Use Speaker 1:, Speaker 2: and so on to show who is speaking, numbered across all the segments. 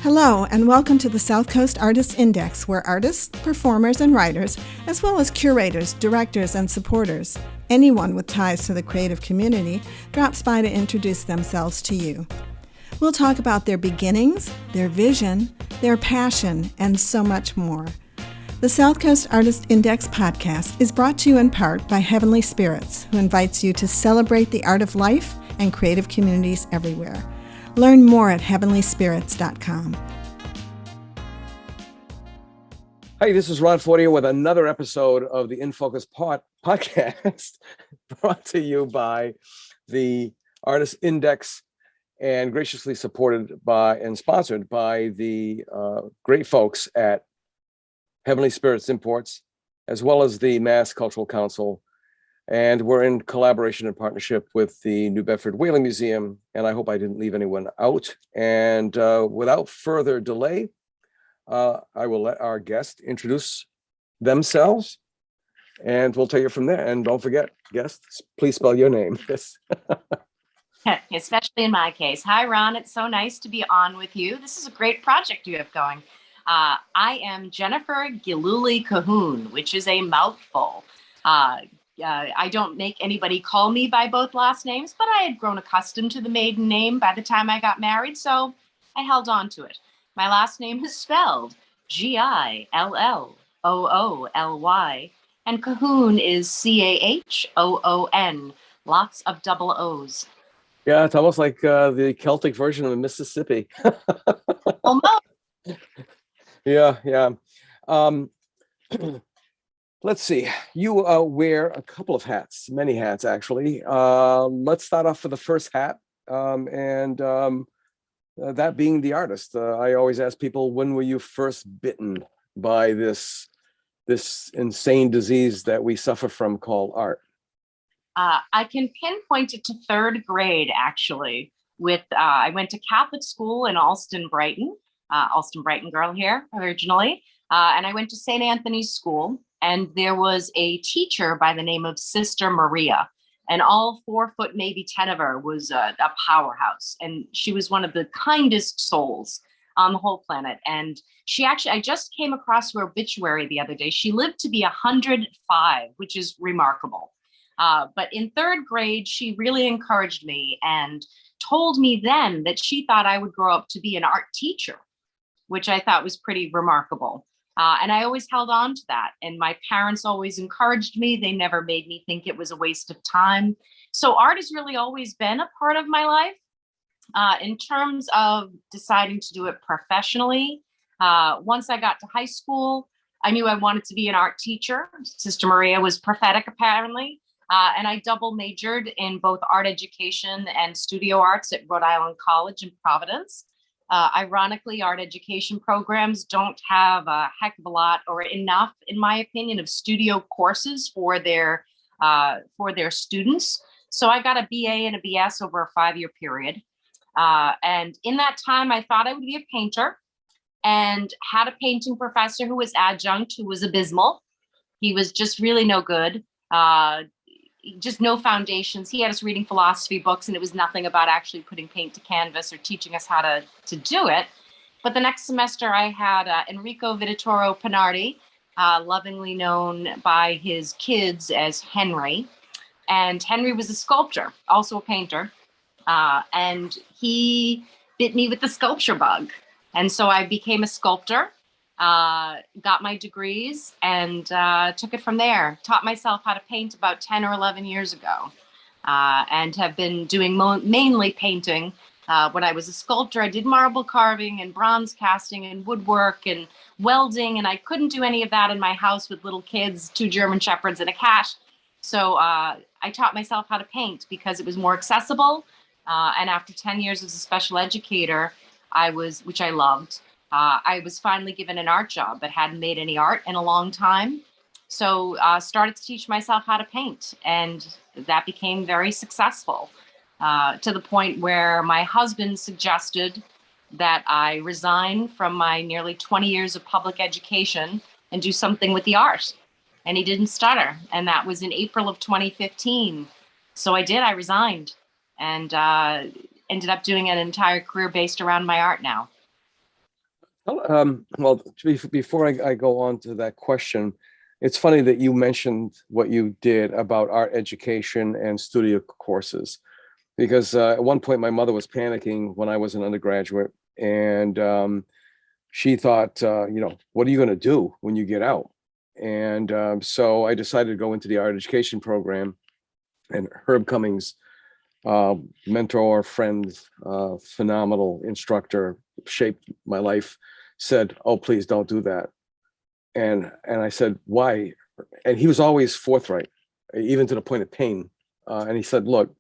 Speaker 1: Hello, and welcome to the South Coast Artists Index, where artists, performers, and writers, as well as curators, directors, and supporters, anyone with ties to the creative community, drops by to introduce themselves to you. We'll talk about their beginnings, their vision, their passion, and so much more. The South Coast Artist Index podcast is brought to you in part by Heavenly Spirits, who invites you to celebrate the art of life and creative communities everywhere. Learn more at heavenlyspirits.com.
Speaker 2: Hi, this is Ron Fortier with another episode of the In Focus podcast brought to you by the Artist Index and graciously supported by and sponsored by the great folks at Heavenly Spirits Imports, as well as the Mass Cultural Council. And we're in collaboration and partnership with the New Bedford Whaling Museum, and I hope I didn't leave anyone out. And without further delay, I will let our guest introduce themselves, and we'll take it from there. And don't forget, guest, please spell your name. Yes.
Speaker 3: Especially in my case. Hi, Ron. It's so nice to be on with you. This is a great project you have going. I am Jennifer Gillooly Cahoon, which is a mouthful. I don't make anybody call me by both last names, but I had grown accustomed to the maiden name by the time I got married, so I held on to it. My last name is spelled Gillooly, and Cahoon is Cahoon, lots of double O's.
Speaker 2: Yeah, it's almost like the Celtic version of Mississippi.
Speaker 3: Almost.
Speaker 2: Yeah. Let's see. You wear a couple of hats, many hats, actually. Let's start off with the first hat, and that being the artist. I always ask people, when were you first bitten by this insane disease that we suffer from called art?
Speaker 3: I can pinpoint it to third grade, actually. I went to Catholic school in Allston, Brighton girl here originally, and I went to St. Anthony's School. And there was a teacher by the name of Sister Maria, and all 4 foot, maybe 10 of her was a powerhouse. And she was one of the kindest souls on the whole planet. And I just came across her obituary the other day. She lived to be 105, which is remarkable. But in third grade, she really encouraged me and told me then that she thought I would grow up to be an art teacher, which I thought was pretty remarkable. And I always held on to that. And my parents always encouraged me. They never made me think it was a waste of time. So art has really always been a part of my life. In terms of deciding to do it professionally, once I got to high school, I knew I wanted to be an art teacher. Sister Maria was prophetic, apparently. And I double majored in both art education and studio arts at Rhode Island College in Providence. Ironically, art education programs don't have a heck of a lot or enough, in my opinion, of studio courses for their students. So I got a BA and a BS over a 5-year period. And in that time, I thought I would be a painter, and had a painting professor who was adjunct, who was abysmal. He was just really no good. Just no foundations. He had us reading philosophy books, and it was nothing about actually putting paint to canvas or teaching us how to do it. But the next semester I had Enrico Vittore Pinardi, lovingly known by his kids as Henry. And Henry was a sculptor, also a painter. And he bit me with the sculpture bug. And so I became a sculptor. Got my degrees and took it from there. Taught myself how to paint about 10 or 11 years ago, and have been doing mainly painting. When I was a sculptor, I did marble carving and bronze casting and woodwork and welding, and I couldn't do any of that in my house with little kids, 2 German Shepherds and a cat. So I taught myself how to paint because it was more accessible. And after 10 years as a special educator, which I loved, I was finally given an art job, but hadn't made any art in a long time. So started to teach myself how to paint, and that became very successful, to the point where my husband suggested that I resign from my nearly 20 years of public education and do something with the art. And he didn't stutter. And that was in April of 2015. So I did. I resigned and ended up doing an entire career based around my art now.
Speaker 2: Well, before I go on to that question, it's funny that you mentioned what you did about art education and studio courses, because at one point my mother was panicking when I was an undergraduate, and she thought, what are you going to do when you get out? And so I decided to go into the art education program, and Herb Cummings, mentor, friend, phenomenal instructor, shaped my life, said, "Oh, please don't do that." And I said, "Why?" And he was always forthright, even to the point of pain. And he said, "Look,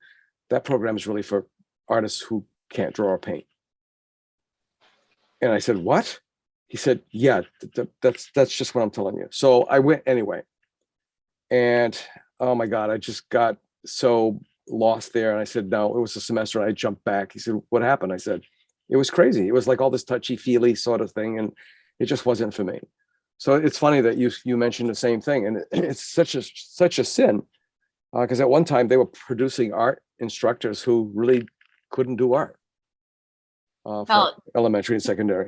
Speaker 2: that program is really for artists who can't draw or paint." And I said, "What?" He said, "Yeah, that's just what I'm telling you." So I went anyway. And oh my God, I just got so lost there. And I said, "No, it was a semester." And I jumped back. He said, "What happened?" I said, "It was crazy. It was like all this touchy-feely sort of thing, and it just wasn't for me." So it's funny that you mentioned the same thing, and it's such a sin, because at one time they were producing art instructors who really couldn't do art for
Speaker 3: Well,
Speaker 2: elementary and secondary.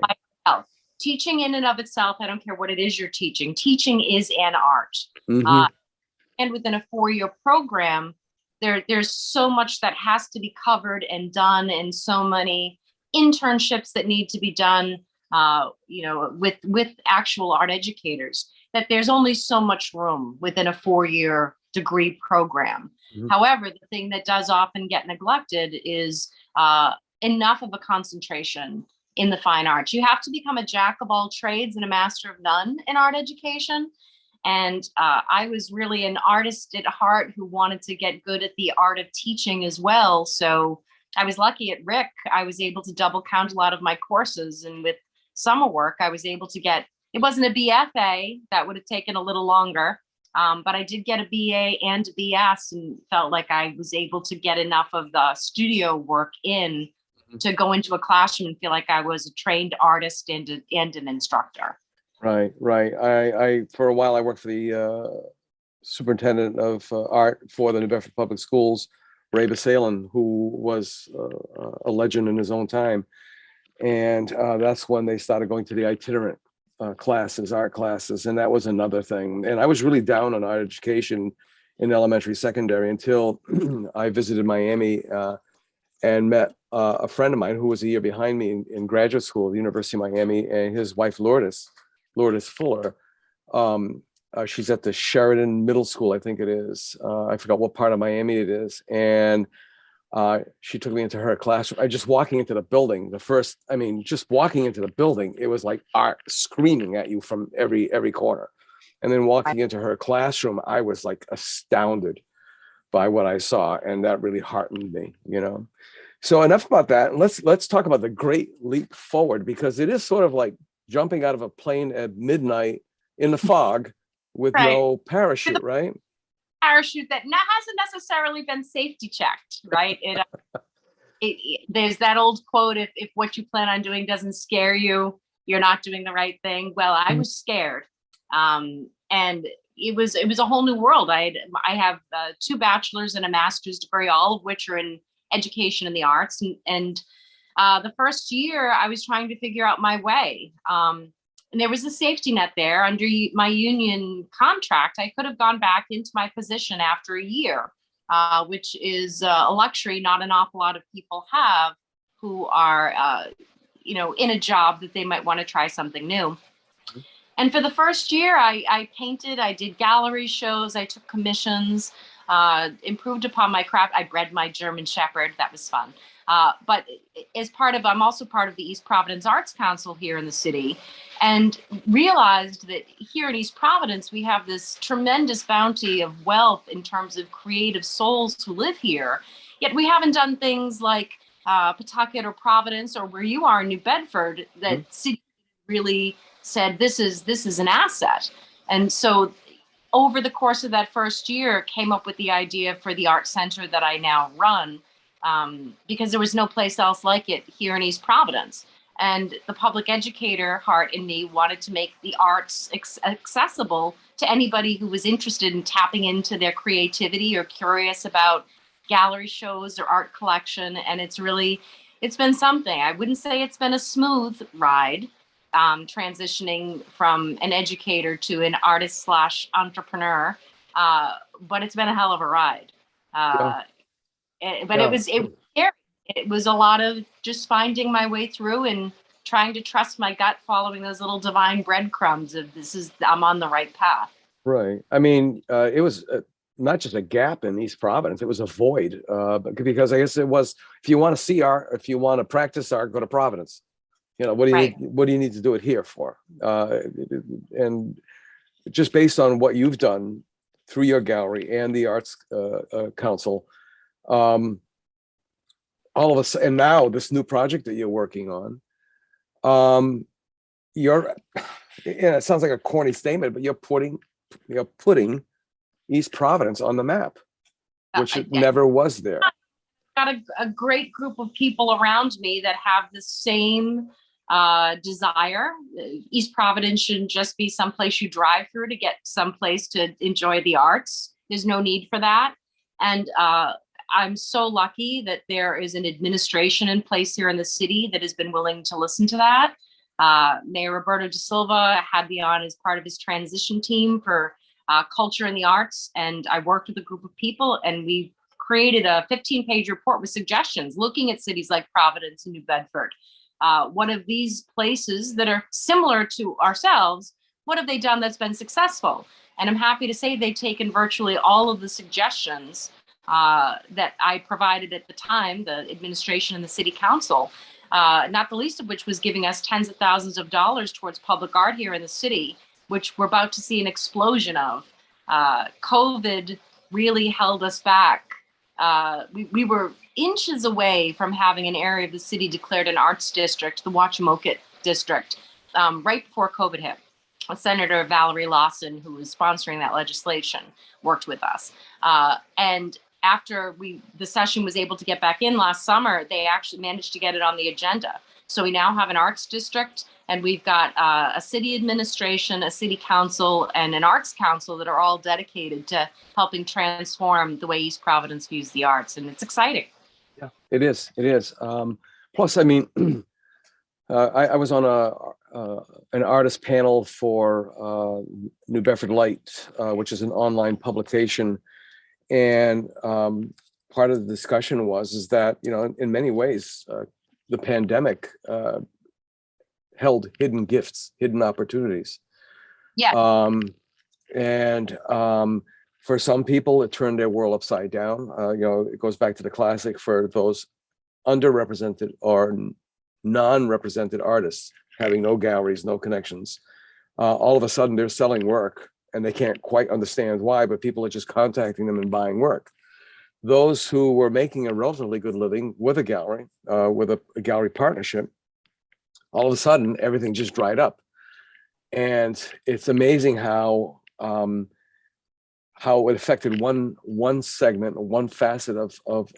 Speaker 3: teaching in and of itself, I don't care what it is you're teaching. Teaching is an art.
Speaker 2: Mhm.
Speaker 3: And within a 4-year program, there's so much that has to be covered and done, and so many internships that need to be done, with actual art educators, that there's only so much room within a 4-year degree program.
Speaker 2: Mhm.
Speaker 3: However, the thing that does often get neglected is enough of a concentration in the fine arts. You have to become a jack of all trades and a master of none in art education. And I was really an artist at heart who wanted to get good at the art of teaching as well. So I was lucky at Rick. I was able to double count a lot of my courses. And with summer work, I was able to get, it wasn't a BFA, that would have taken a little longer. But I did get a BA and a BS, and felt like I was able to get enough of the studio work in to go into a classroom and feel like I was a trained artist and an instructor.
Speaker 2: Right. I for a while I worked for the superintendent of art for the New Bedford Public Schools, Ray Basalin, who was a legend in his own time. And that's when they started going to the itinerant classes, art classes, and that was another thing. And I was really down on art education in elementary, secondary, until I visited Miami and met a friend of mine who was a year behind me in graduate school at the University of Miami, and his wife, Lourdes Fuller. She's at the Sheridan Middle School, I think it is. I forgot what part of Miami it is. And she took me into her classroom. Just walking into the building, just walking into the building, it was like art screaming at you from every corner. And then walking into her classroom, I was like astounded by what I saw, and that really heartened me, So enough about that. Let's talk about the great leap forward, because it is sort of like jumping out of a plane at midnight in the fog with no parachute, right?
Speaker 3: Parachute that hasn't necessarily been safety checked, right? There's that old quote: if what you plan on doing doesn't scare you, you're not doing the right thing. Well, I was scared, and it was a whole new world. I have 2 bachelor's and a master's degree, all of which are in education and the arts, and the first year I was trying to figure out my way. And there was a safety net there under my union contract. I could have gone back into my position after a year, which is a luxury not an awful lot of people have, who are, in a job that they might want to try something new. And for the first year, I painted, I did gallery shows, I took commissions, improved upon my craft. I bred my German Shepherd. That was fun. But I'm also part of the East Providence Arts Council here in the city, and realized that here in East Providence, we have this tremendous bounty of wealth in terms of creative souls who live here. Yet we haven't done things like Pawtucket or Providence, or where you are in New Bedford, that city really said, this is an asset. And so over the course of that first year, came up with the idea for the art center that I now run, because there was no place else like it here in East Providence. And the public educator heart in me wanted to make the arts accessible to anybody who was interested in tapping into their creativity or curious about gallery shows or art collection. And it's been something. I wouldn't say it's been a smooth ride, transitioning from an educator to an artist slash entrepreneur. But it's been a hell of a ride.
Speaker 2: Yeah.
Speaker 3: But it was scary. It was a lot of just finding my way through and trying to trust my gut, following those little divine breadcrumbs of I'm on the right path.
Speaker 2: Right. I mean, it was not just a gap in East Providence, it was a void, because I guess it was, if you want to see art, if you want to practice art, go to Providence. You know, what do you
Speaker 3: Right.
Speaker 2: need, what do you need to do it here for? And just based on what you've done through your gallery and the Arts Council, all of us, and now this new project that you're working on, you're, yeah, it sounds like a corny statement, but you're putting East Providence on the map, which it never was there.
Speaker 3: Got a great group of people around me that have the same desire. East Providence shouldn't just be someplace you drive through to get someplace to enjoy the arts. There's no need for that. And I'm so lucky that there is an administration in place here in the city that has been willing to listen to that. Mayor Roberto da Silva had me on as part of his transition team for culture and the arts. And I worked with a group of people, and we created a 15-page report with suggestions looking at cities like Providence and New Bedford. One of these places that are similar to ourselves, what have they done that's been successful? And I'm happy to say they've taken virtually all of the suggestions that I provided at the time, the administration and the city council, not the least of which was giving us tens of thousands of dollars towards public art here in the city, which we're about to see an explosion of. COVID really held us back. We were inches away from having an area of the city declared an arts district, the Wachamoket district, right before COVID hit. Senator Valerie Lawson, who was sponsoring that legislation, worked with us. And after the session was able to get back in last summer, they actually managed to get it on the agenda. So we now have an arts district, and we've got a city administration, a city council, and an arts council that are all dedicated to helping transform the way East Providence views the arts. And it's exciting.
Speaker 2: Yeah, it is. It is. Plus, I mean, I was on an artist panel for New Bedford Light, which is an online publication. And part of the discussion is that, you know, in many ways, the pandemic held hidden gifts, hidden opportunities.
Speaker 3: Yeah.
Speaker 2: And for some people, it turned their world upside down. You know, it goes back to the classic for those underrepresented or non-represented artists having no galleries, no connections. All of a sudden, they're selling work, and they can't quite understand why, but people are just contacting them and buying work. Those who were making a relatively good living with a gallery, with a gallery partnership, all of a sudden everything just dried up. And it's amazing how it affected one segment, one facet of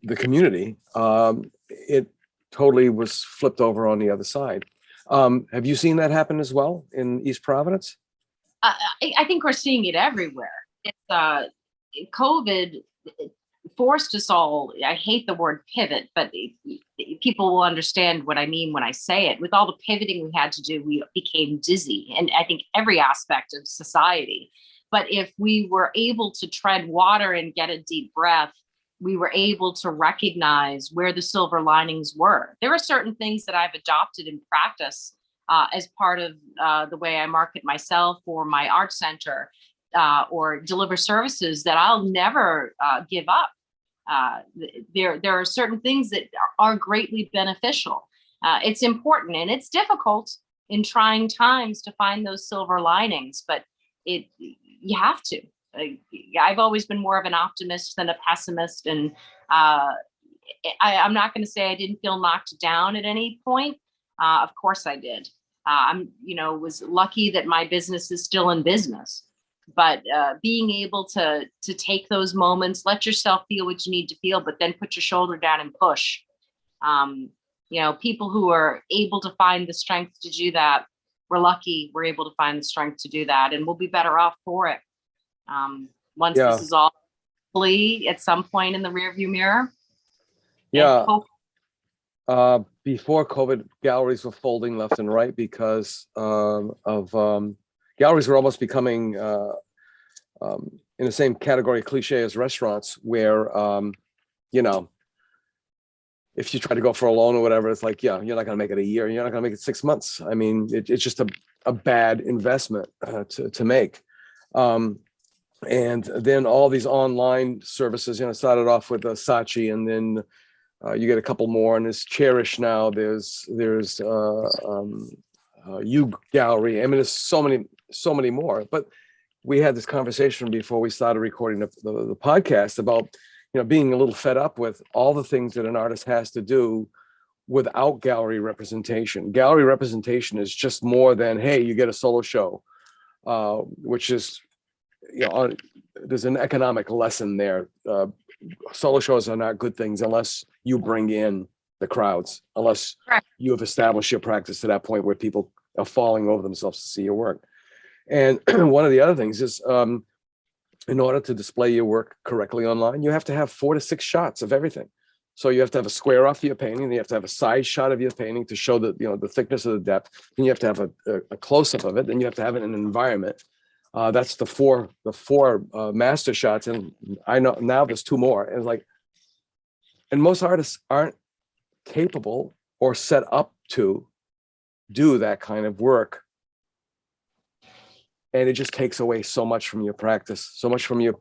Speaker 2: the community. It totally was flipped over on the other side. Have you seen that happen as well in East Providence?
Speaker 3: I think we're seeing it everywhere. COVID forced us all, I hate the word pivot, but people will understand what I mean when I say it. With all the pivoting we had to do, we became dizzy, and I think every aspect of society. But if we were able to tread water and get a deep breath, we were able to recognize where the silver linings were. There are certain things that I've adopted in practice as part of the way I market myself or my art center or deliver services that I'll never give up. There are certain things that are greatly beneficial. It's important and it's difficult in trying times to find those silver linings, but you have to. I've always been more of an optimist than a pessimist, and I'm not going to say I didn't feel knocked down at any point. Of course I did. Was lucky that my business is still in business, but being able to take those moments, let yourself feel what you need to feel, but then put your shoulder down and push. People who are able to find the strength to do that, we're lucky we're able to find the strength to do that, and we'll be better off for it. Once this is all at some point in the rearview mirror.
Speaker 2: Yeah. Before COVID, galleries were folding left and right because galleries were almost becoming in the same category cliche as restaurants, where you know, if you try to go for a loan or whatever, it's like, yeah, you're not going to make it a year. You're not going to make it 6 months. I mean, it's just a bad investment to make. And then all these online services, started off with Saatchi, and then you get a couple more, and there's Cherish now. There's U Gallery. I mean, there's so many more. But we had this conversation before we started recording the podcast about, being a little fed up with all the things that an artist has to do without gallery representation. Gallery representation is just more than, hey, you get a solo show, which is, there's an economic lesson there. Solo shows are not good things unless you bring in the crowds, unless you have established your practice to that point where people are falling over themselves to see your work. And one of the other things is, in order to display your work correctly online, you have to have 4 to 6 shots of everything. So you have to have a square off of your painting, and you have to have a side shot of your painting to show that, the thickness of the depth. Then you have to have a close-up of it. Then you have to have it in an environment. That's the four master shots. And I know now there's 2 more. And it's like, and most artists aren't capable or set up to do that kind of work. And it just takes away so much from your practice, so much from your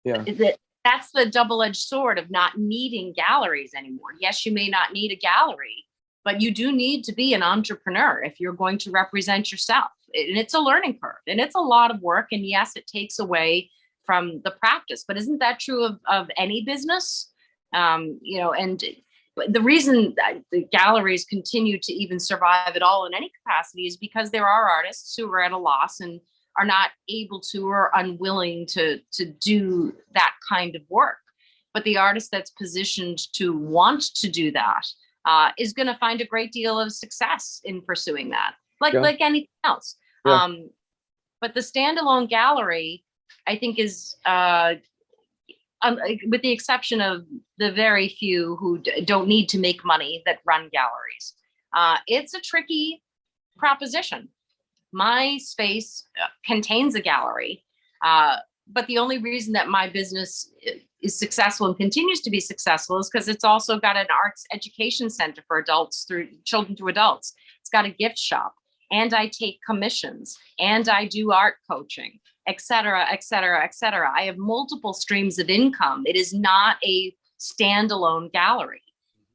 Speaker 3: That's the double-edged sword of not needing galleries anymore. Yes, you may not need a gallery, but you do need to be an entrepreneur if you're going to represent yourself. And it's a learning curve, and it's a lot of work. And yes, it takes away from the practice, but isn't that true of any business? And the reason that the galleries continue to even survive at all in any capacity is because there are artists who are at a loss and are not able to or unwilling to do that kind of work. But the artist that's positioned to want to do that is going to find a great deal of success in pursuing that, like anything else.
Speaker 2: Yeah.
Speaker 3: But the standalone gallery, I think, is with the exception of the very few who don't need to make money that run galleries. It's a tricky proposition. My space contains a gallery, but the only reason that my business is successful and continues to be successful is because it's also got an arts education center for adults, through children to adults. It's got a gift shop, and I take commissions, and I do art coaching, et cetera, et cetera, et cetera. I have multiple streams of income. It is not a standalone gallery.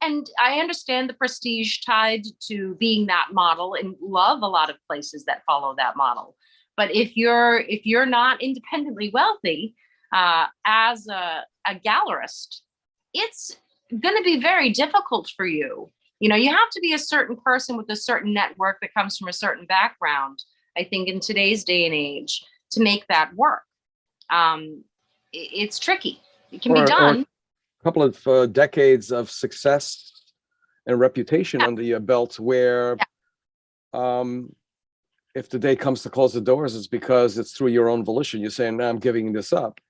Speaker 3: And I understand the prestige tied to being that model, and love a lot of places that follow that model. But if you're not independently wealthy as a gallerist, it's going to be very difficult for you. You have to be a certain person with a certain network that comes from a certain background, I think, in today's day and age, to make that work. It's tricky. It can be done.
Speaker 2: A couple of decades of success and reputation under your belt, where if the day comes to close the doors, it's because it's through your own volition. You're saying, "No, I'm giving this up."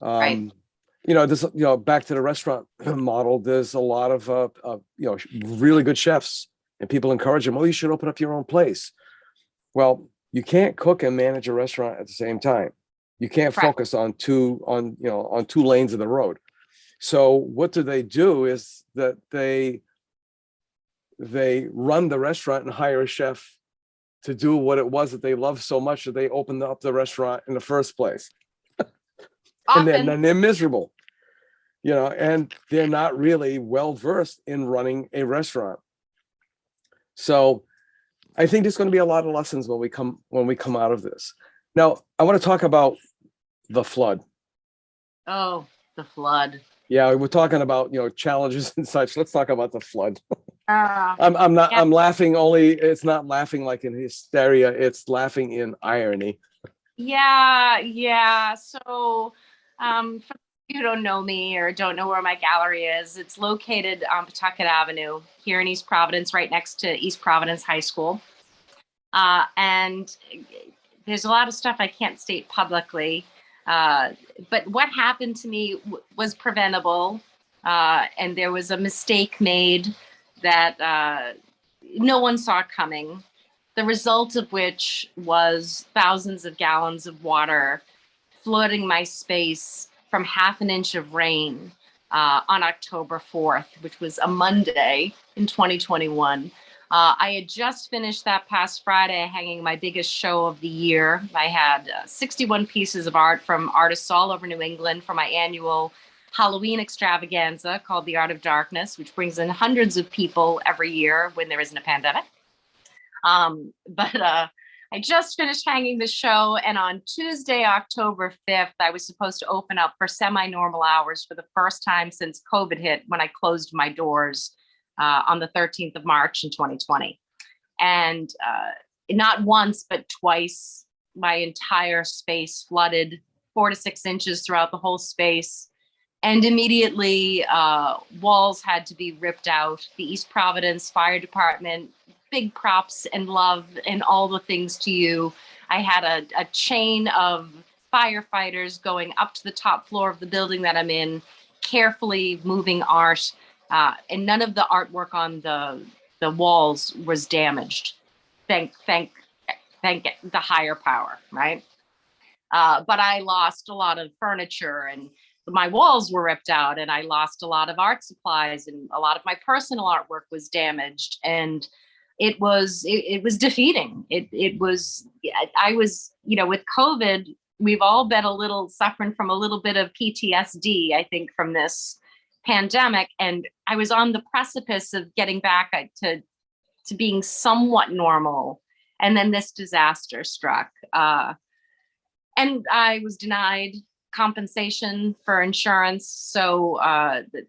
Speaker 3: Right.
Speaker 2: Back to the restaurant model. There's a lot of really good chefs, and people encourage them. Oh, you should open up your own place. Well, you can't cook and manage a restaurant at the same time. You can't focus on two lanes of the road. So what do is that they run the restaurant and hire a chef to do what it was that they love so much that they opened up the restaurant in the first place. And then they're miserable, and they're not really well versed in running a restaurant. So I think there's going to be a lot of lessons when we come out of this. Now, I want to talk about the flood.
Speaker 3: Oh, the flood.
Speaker 2: Yeah, we're talking about challenges and such. Let's talk about the flood. I'm laughing, only it's not laughing like in hysteria. It's laughing in irony.
Speaker 3: Yeah. So, for you who don't know me or don't know where my gallery is, it's located on Pawtucket Avenue here in East Providence, right next to East Providence High School. And there's a lot of stuff I can't state publicly. But what happened to me was preventable. and there was a mistake made that no one saw coming. The result of which was thousands of gallons of water flooding my space from half an inch of rain on October 4th, which was a Monday in 2021. I had just finished that past Friday hanging my biggest show of the year. I had 61 pieces of art from artists all over New England for my annual Halloween extravaganza called The Art of Darkness, which brings in hundreds of people every year when there isn't a pandemic. But I just finished hanging the show, and on Tuesday, October 5th, I was supposed to open up for semi-normal hours for the first time since COVID hit, when I closed my doors on the 13th of March in 2020. And not once, but twice, my entire space flooded 4 to 6 inches throughout the whole space. And immediately walls had to be ripped out. The East Providence Fire Department, big props and love and all the things to you. I had a chain of firefighters going up to the top floor of the building that I'm in, carefully moving art, and none of the artwork on the walls was damaged. Thank the higher power, right? But I lost a lot of furniture, and my walls were ripped out, and I lost a lot of art supplies, and a lot of my personal artwork was damaged. And it was defeating. I was, with COVID, we've all been suffering from a little bit of PTSD, I think, from this pandemic. And I was on the precipice of getting back to being somewhat normal. And then this disaster struck. And I was denied compensation for insurance. So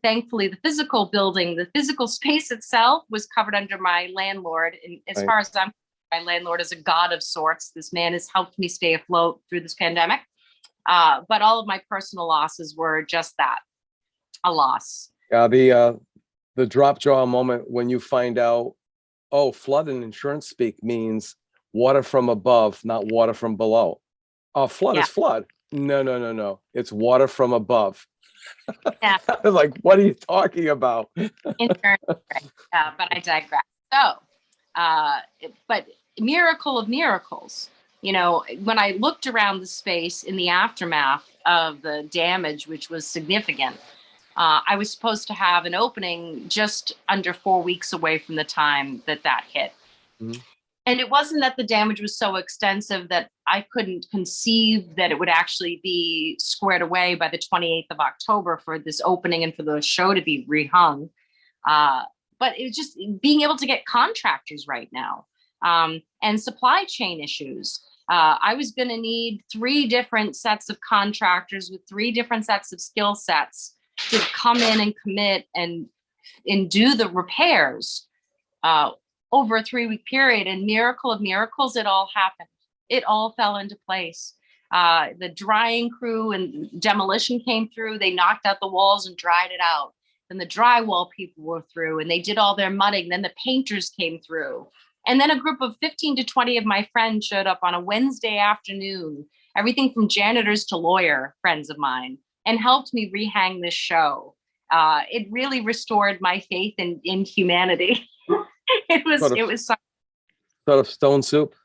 Speaker 3: thankfully, the physical building, the physical space itself was covered under my landlord. And as far as I'm concerned, my landlord is a god of sorts. This man has helped me stay afloat through this pandemic. But all of my personal losses were just that, a loss.
Speaker 2: Yeah, the drop jaw moment when you find out, oh, flood in insurance speak means water from above, not water from below. Flood is flood. No. It's water from above.
Speaker 3: Yeah.
Speaker 2: Like, what are you talking about?
Speaker 3: Insurance, right. But I digress. So, but miracle of miracles, when I looked around the space in the aftermath of the damage, which was significant, I was supposed to have an opening just under 4 weeks away from the time that hit. Mm-hmm. And it wasn't that the damage was so extensive that I couldn't conceive that it would actually be squared away by the 28th of October for this opening and for the show to be rehung. But it was just being able to get contractors right now, and supply chain issues. I was going to need 3 different sets of contractors with 3 different sets of skill sets to come in and commit and do the repairs over a 3-week period. And miracle of miracles, it all happened. It all fell into place. The drying crew and demolition came through. They knocked out the walls and dried it out. Then the drywall people were through and they did all their mudding. Then the painters came through. And then a group of 15 to 20 of my friends showed up on a Wednesday afternoon, everything from janitors to lawyer friends of mine, and helped me rehang this show. It really restored my faith in humanity. It was sort
Speaker 2: of stone soup.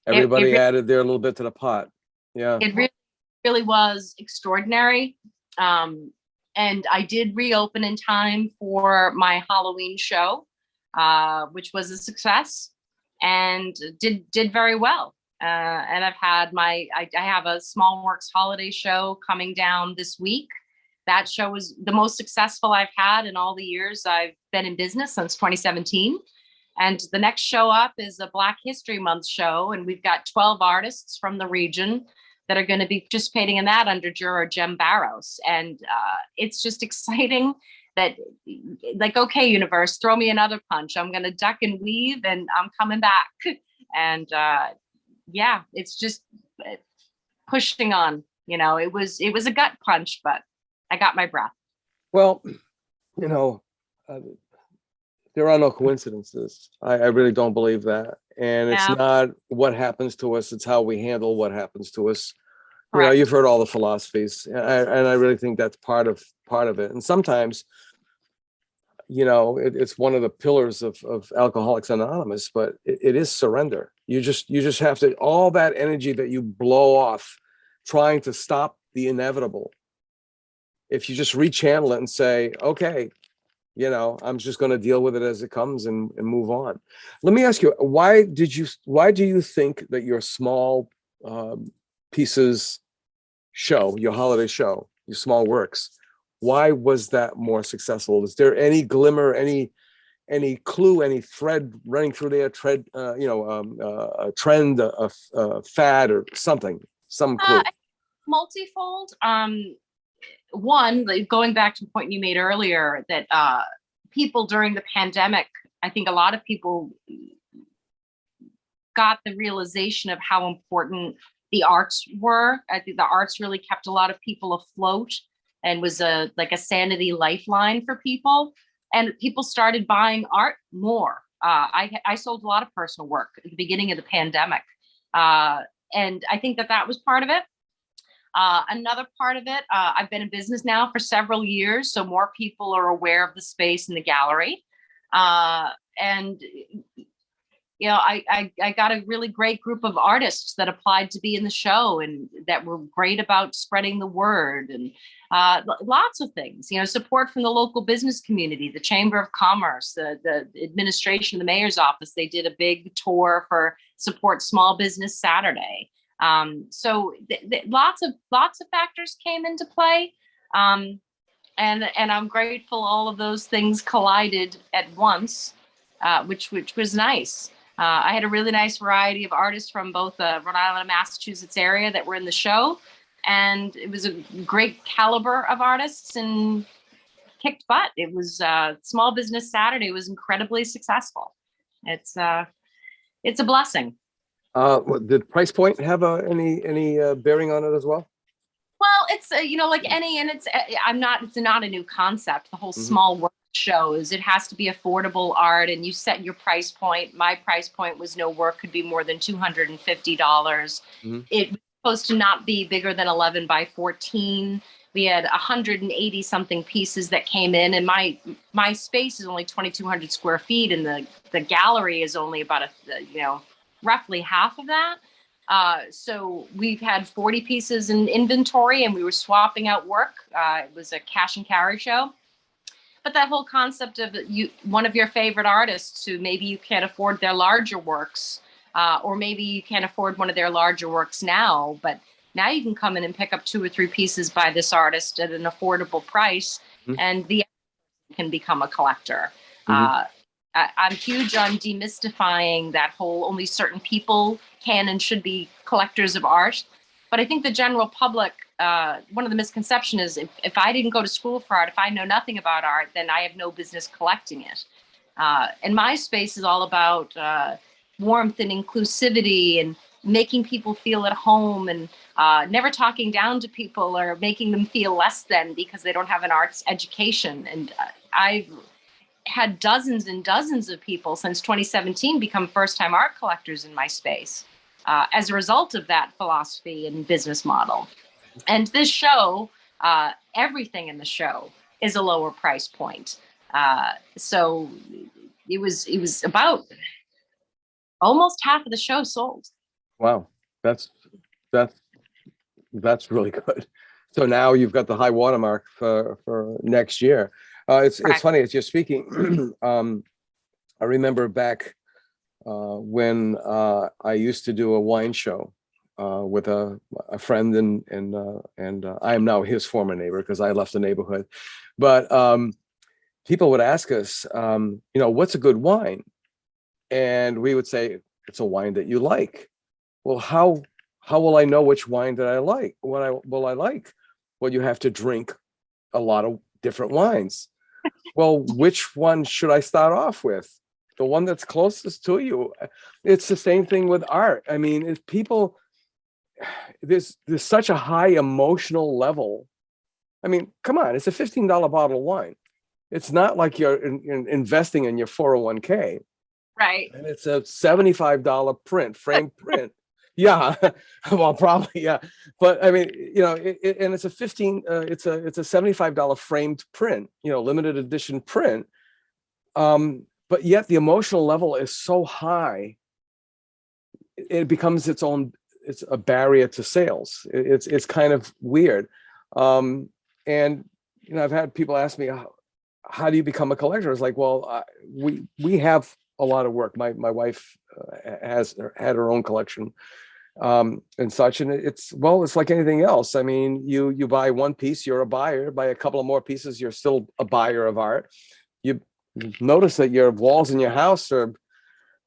Speaker 2: Everybody added their little bit to the pot. Yeah.
Speaker 3: It really was extraordinary. And I did reopen in time for my Halloween show, which was a success and did very well. And I've had I have a Small Works holiday show coming down this week. That show was the most successful I've had in all the years I've been in business, since 2017. And the next show up is a Black History Month show. And we've got 12 artists from the region that are going to be participating in that under juror Jem Barrows. And it's just exciting that, like, okay, universe, throw me another punch. I'm going to duck and weave and I'm coming back. And it's just pushing on. It was a gut punch, but I got my breath.
Speaker 2: Well, there are no coincidences. I really don't believe that. And it's not what happens to us, it's how we handle what happens to us. You know,
Speaker 3: Correct.
Speaker 2: you've heard all the philosophies, and I really think that's part of it. And sometimes, you know, it's one of the pillars of Alcoholics Anonymous, but it is surrender. You just have to, all that energy that you blow off trying to stop the inevitable, if you just rechannel it and say, okay, you know, I'm just going to deal with it as it comes and move on. Let me ask you, why do you think that your small pieces show, your holiday show, your small works, why was that more successful? Is there any glimmer, any clue, any thread running through there, a trend, a fad, or something, some clue?
Speaker 3: Multifold. One, like, going back to the point you made earlier, that people during the pandemic, I think a lot of people got the realization of how important the arts were. I think the arts really kept a lot of people afloat and was a sanity lifeline for people. And people started buying art more. I sold a lot of personal work at the beginning of the pandemic. And I think that was part of it. Another part of it, I've been in business now for several years, so more people are aware of the space in the gallery. And you know, I got a really great group of artists that applied to be in the show and that were great about spreading the word, and lots of things, you know, support from the local business community, the Chamber of Commerce, the administration, the mayor's office. They did a big tour for Support Small Business Saturday. So lots of factors came into play. And I'm grateful all of those things collided at once, which was nice. I had a really nice variety of artists from both the Rhode Island and Massachusetts area that were in the show. And it was a great caliber of artists and kicked butt. It was Small Business Saturday was incredibly successful. It's a blessing.
Speaker 2: Did price point have any bearing on it as well?
Speaker 3: Well, it's like any, and it's not a new concept. The whole small work shows it has to be affordable art, and you set your price point. My price point was no work could be more than $250. It was supposed to not be bigger than 11 by 14. We had 180 something pieces that came in, and my space is only 2,200 square feet, and the gallery is only about roughly half of that. So we've had 40 pieces in inventory, and we were swapping out work. It was a cash and carry show. But that whole concept of one of your favorite artists who maybe you can't afford their larger works, or maybe you can't afford one of their larger works now, but now you can come in and pick up 2 or 3 pieces by this artist at an affordable price, and the can become a collector. I'm huge on demystifying that whole only certain people can and should be collectors of art. But I think the general public, one of the misconceptions is if I didn't go to school for art, if I know nothing about art, then I have no business collecting it. And my space is all about warmth and inclusivity and making people feel at home, and never talking down to people or making them feel less than because they don't have an arts education. And I've had dozens and dozens of people since 2017 become first-time art collectors in my space as a result of that philosophy and business model. And this show, everything in the show is a lower price point. So it was about almost half of the show sold.
Speaker 2: Wow, that's really good. So now you've got the high watermark for next year. It's funny as you're speaking. I remember back when I used to do a wine show with a friend, and I am now his former neighbor because I left the neighborhood. But people would ask us, what's a good wine? And we would say, it's a wine that you like. Well, how will I know which wine that I like? What will I like? Well, you have to drink a lot of different wines. Well, which one should I start off with? The one that's closest to you. It's the same thing with art. I mean, if people, there's such a high emotional level. I mean, come on, it's a $15 bottle of wine. It's not like you're investing in your 401k.
Speaker 3: Right.
Speaker 2: And it's a $75 print, framed print. Yeah, well, probably, yeah. But I mean, and it's a it's a $75 framed print, limited edition print. But yet the emotional level is so high, it becomes it's a barrier to sales. It's kind of weird. And I've had people ask me, how do you become a collector? It's like, well, we have a lot of work. My wife has had her own collection and such, and it's like anything else. I mean, you buy one piece, you're a buyer. Buy a couple of more pieces, you're still a buyer of art. You notice that your walls in your house are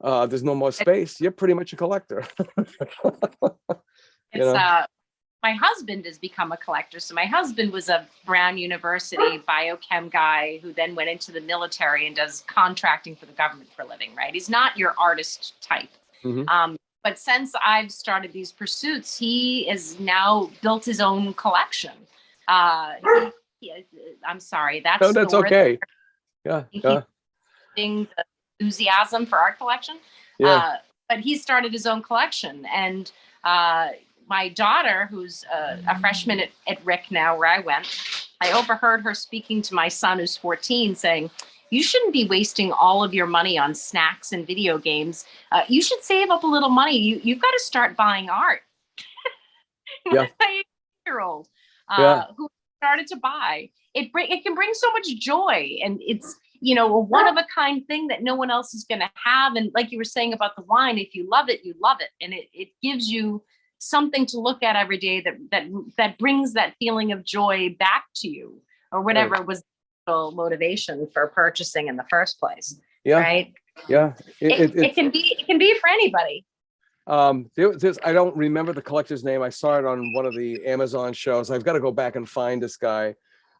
Speaker 2: there's no more space, you're pretty much a collector.
Speaker 3: It's my husband has become a collector. So my husband was a Brown University biochem guy who then went into the military and does contracting for the government for a living, right? He's not your artist type. But since I've started these pursuits, he has now built his own collection. I'm sorry,
Speaker 2: No, that's okay. Yeah.
Speaker 3: The enthusiasm for art collection.
Speaker 2: Yeah.
Speaker 3: But he started his own collection, and my daughter, who's a freshman at Rick now, where I went, I overheard her speaking to my son, who's 14, saying, "You shouldn't be wasting all of your money on snacks and video games. You should save up a little money. You've got to start buying art."
Speaker 2: Yeah.
Speaker 3: My 8-year-old who started to buy it. It can bring so much joy, and it's a one of a kind thing that no one else is going to have. And like you were saying about the wine, if you love it, you love it, and it gives you something to look at every day that brings that feeling of joy back to you, or whatever
Speaker 2: Right.
Speaker 3: was the motivation for purchasing in the first place.
Speaker 2: Yeah.
Speaker 3: Right.
Speaker 2: Yeah.
Speaker 3: It can be for anybody.
Speaker 2: I don't remember the collector's name. I saw it on one of the Amazon shows. I've got to go back and find this guy.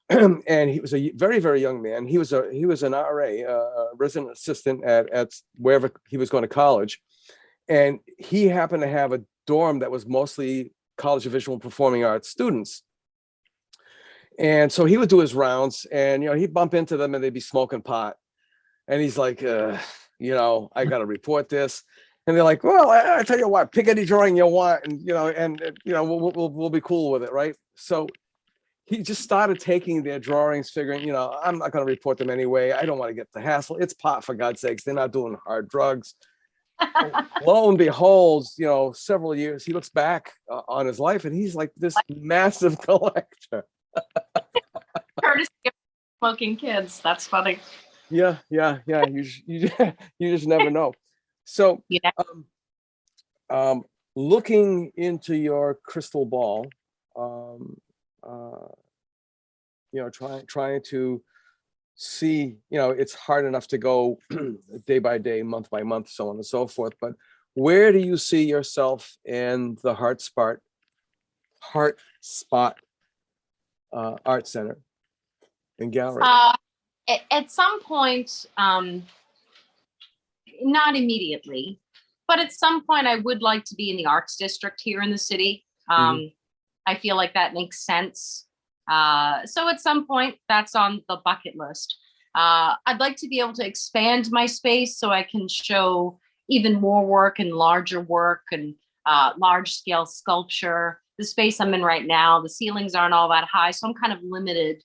Speaker 2: And he was a very, very young man. He was an RA, a resident assistant at wherever he was going to college. And he happened to have a dorm that was mostly College of Visual and Performing Arts students. And so he would do his rounds, and he'd bump into them and they'd be smoking pot. And he's like, I got to report this. And they're like, well, I tell you what, pick any drawing you want, and we'll be cool with it, right? So he just started taking their drawings, figuring, I'm not going to report them anyway. I don't want to get the hassle. It's pot, for God's sakes. They're not doing hard drugs. Lo and behold, several years, he looks back on his life, and he's like this massive collector.
Speaker 3: Courtesy of smoking kids. That's funny.
Speaker 2: Yeah. You just never know. So, looking into your crystal ball, trying to see, it's hard enough to go day by day, month by month, so on and so forth. But where do you see yourself in the HeaARTspot Art Center and Gallery?
Speaker 3: At some point, not immediately, but at some point I would like to be in the arts district here in the city. I feel like that makes sense. So at some point, that's on the bucket list. I'd like to be able to expand my space so I can show even more work and larger work and large scale sculpture. The space I'm in right now, the ceilings aren't all that high, so I'm kind of limited.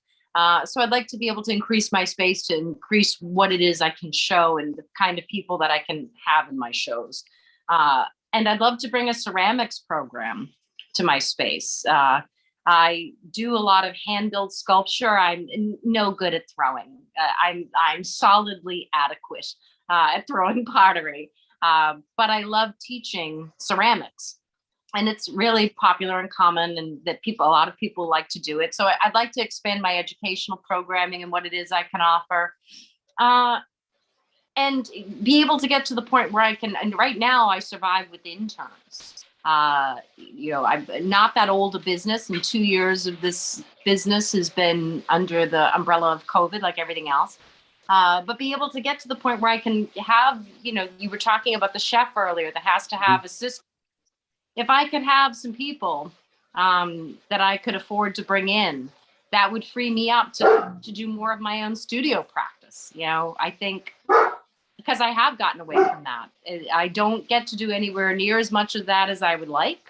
Speaker 3: So I'd like to be able to increase my space to increase what it is I can show and the kind of people that I can have in my shows. And I'd love to bring a ceramics program to my space. I do a lot of hand-built sculpture. I'm no good at throwing. I'm solidly adequate at throwing pottery, but I love teaching ceramics. And it's really popular and common, and that a lot of people like to do it. So I'd like to expand my educational programming and what it is I can offer, and be able to get to the point where I can. And right now, I survive with interns. I'm not that old a business, and 2 years of this business has been under the umbrella of COVID, like everything else. But be able to get to the point where I can have, you were talking about the chef earlier that has to have assistants. If I could have some people that I could afford to bring in, that would free me up to do more of my own studio practice. I think because I have gotten away from that. I don't get to do anywhere near as much of that as I would like.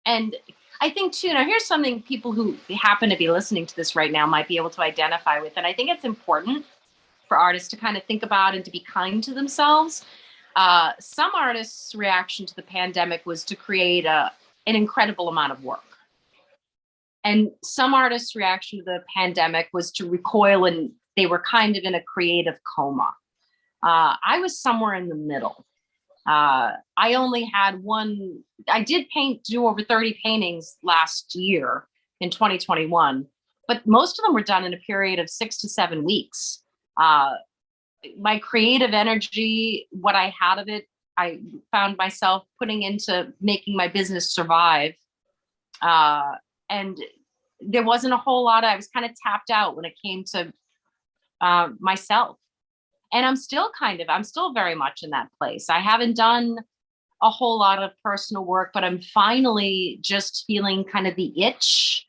Speaker 3: And I think too, now here's something people who happen to be listening to this right now might be able to identify with. And I think it's important for artists to kind of think about and to be kind to themselves. Some artists' reaction to the pandemic was to create an incredible amount of work. And some artists' reaction to the pandemic was to recoil, and they were kind of in a creative coma. I was somewhere in the middle. I only had one, I did do over 30 paintings last year in 2021, but most of them were done in a period of 6 to 7 weeks. My creative energy, what I had of it, I found myself putting into making my business survive. And there wasn't a whole lot, I was kind of tapped out when it came to myself. And I'm still very much in that place. I haven't done a whole lot of personal work, but I'm finally just feeling kind of the itch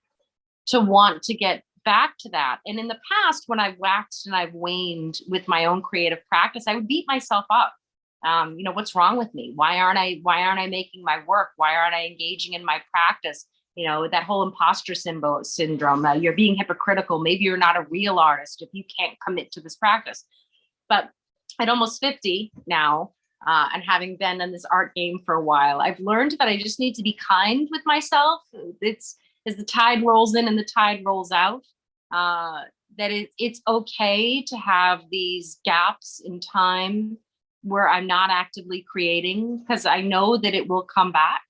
Speaker 3: to want to get back to that. And in the past, when I've waxed and I've waned with my own creative practice, I would beat myself up. What's wrong with me? Why aren't I making my work? Why aren't I engaging in my practice? That whole imposter syndrome, you're being hypocritical. Maybe you're not a real artist if you can't commit to this practice. But at almost 50 now, and having been in this art game for a while, I've learned that I just need to be kind with myself. It's as the tide rolls in and the tide rolls out, that it's okay to have these gaps in time where I'm not actively creating, because I know that it will come back.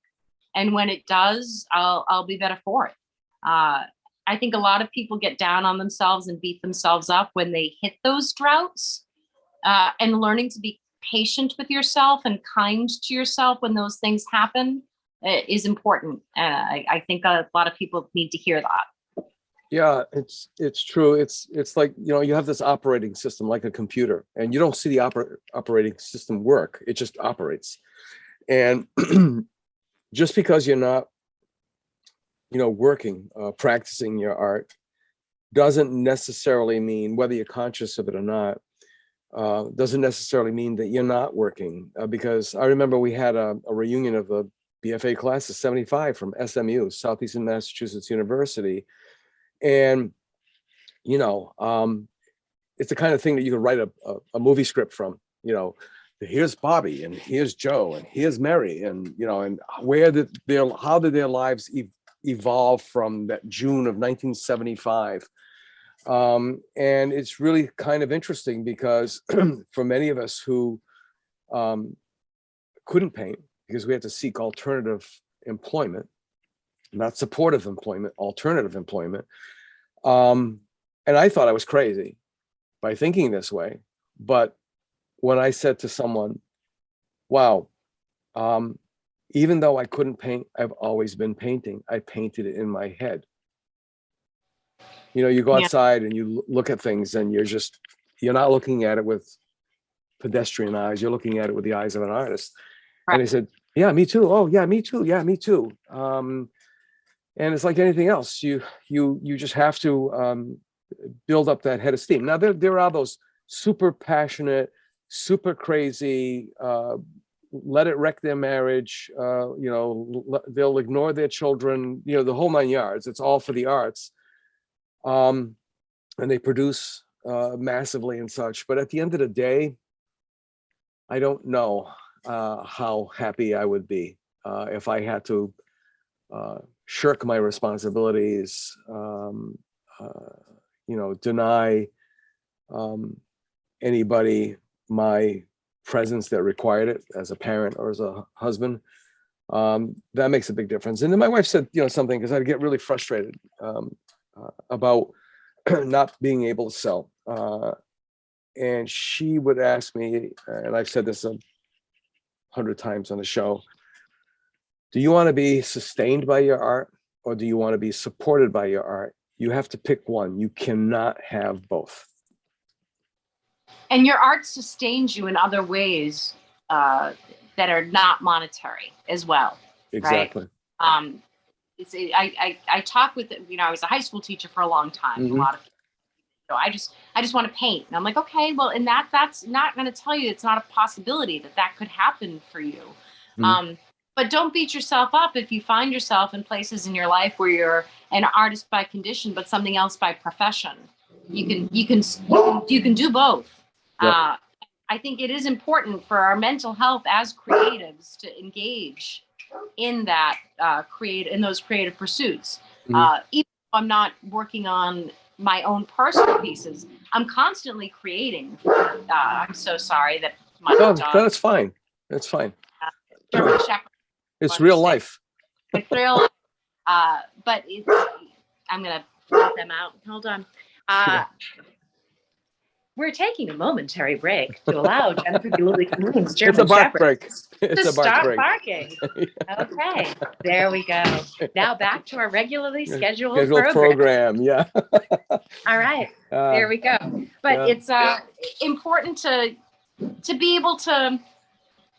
Speaker 3: And when it does, I'll be better for it. I think a lot of people get down on themselves and beat themselves up when they hit those droughts. And learning to be patient with yourself and kind to yourself when those things happen is important. I think a lot of people need to hear that.
Speaker 2: Yeah, it's true. It's like, you have this operating system like a computer, and you don't see the operating system work. It just operates. And just because you're not, working, practicing your art, doesn't necessarily mean, whether you're conscious of it or not, doesn't necessarily mean that you're not working. Because I remember we had a reunion of the BFA class of 75 from SMU, Southeastern Massachusetts University. And, it's the kind of thing that you could write a movie script from. Here's Bobby, and here's Joe, and here's Mary, and and how did their lives evolve from that June of 1975? And it's really kind of interesting because for many of us who couldn't paint because we had to seek alternative employment, not supportive employment, alternative employment. And I thought I was crazy by thinking this way. But when I said to someone, wow, even though I couldn't paint, I've always been painting. I painted it in my head. You go outside and you look at things and you're not looking at it with pedestrian eyes. You're looking at it with the eyes of an artist. Right. And they said, yeah, me too. Oh yeah, me too. Yeah, me too. And it's like anything else. You just have to build up that head of steam. Now there are those super passionate, super crazy, let it wreck their marriage. They'll ignore their children, the whole 9 yards. It's all for the arts. And they produce massively and such. But at the end of the day, I don't know how happy I would be if I had to shirk my responsibilities, deny anybody my presence that required it as a parent or as a husband. That makes a big difference. And then my wife said, something, because I'd get really frustrated about not being able to sell. And she would ask me, and I've said this 100 times on the show, do you want to be sustained by your art, or do you want to be supported by your art? You have to pick one. You cannot have both.
Speaker 3: And your art sustains you in other ways that are not monetary as well.
Speaker 2: Exactly.
Speaker 3: Right? I talk with, I was a high school teacher for a long time. Mm-hmm. A lot of people So I just want to paint. And I'm like, okay, well, and that's not going to tell you it's not a possibility that could happen for you.
Speaker 2: Mhm.
Speaker 3: But don't beat yourself up if you find yourself in places in your life where you're an artist by condition, but something else by profession. You can do both.
Speaker 2: Yep.
Speaker 3: I think it is important for our mental health as creatives to engage in that in those creative pursuits.
Speaker 2: Mhm.
Speaker 3: Even if I'm not working on my own personal pieces, I'm constantly creating. I'm so sorry that my
Speaker 2: No,
Speaker 3: dog,
Speaker 2: that's fine. That's fine.
Speaker 3: German Shepherd,
Speaker 2: It's real
Speaker 3: understand.
Speaker 2: life.
Speaker 3: I thrill, but I'm gonna let them out. Hold on.
Speaker 2: Yeah.
Speaker 3: We're taking a momentary break to allow Jennifer Gillooly Cahoon's
Speaker 2: It's a
Speaker 3: German
Speaker 2: bark
Speaker 3: Shepherd
Speaker 2: break. It's
Speaker 3: to
Speaker 2: a bark
Speaker 3: stop
Speaker 2: break.
Speaker 3: barking. Okay, there we go. Now back to our regularly scheduled program.
Speaker 2: program. Yeah.
Speaker 3: All right, there we go. But
Speaker 2: yeah.
Speaker 3: it's important to be able to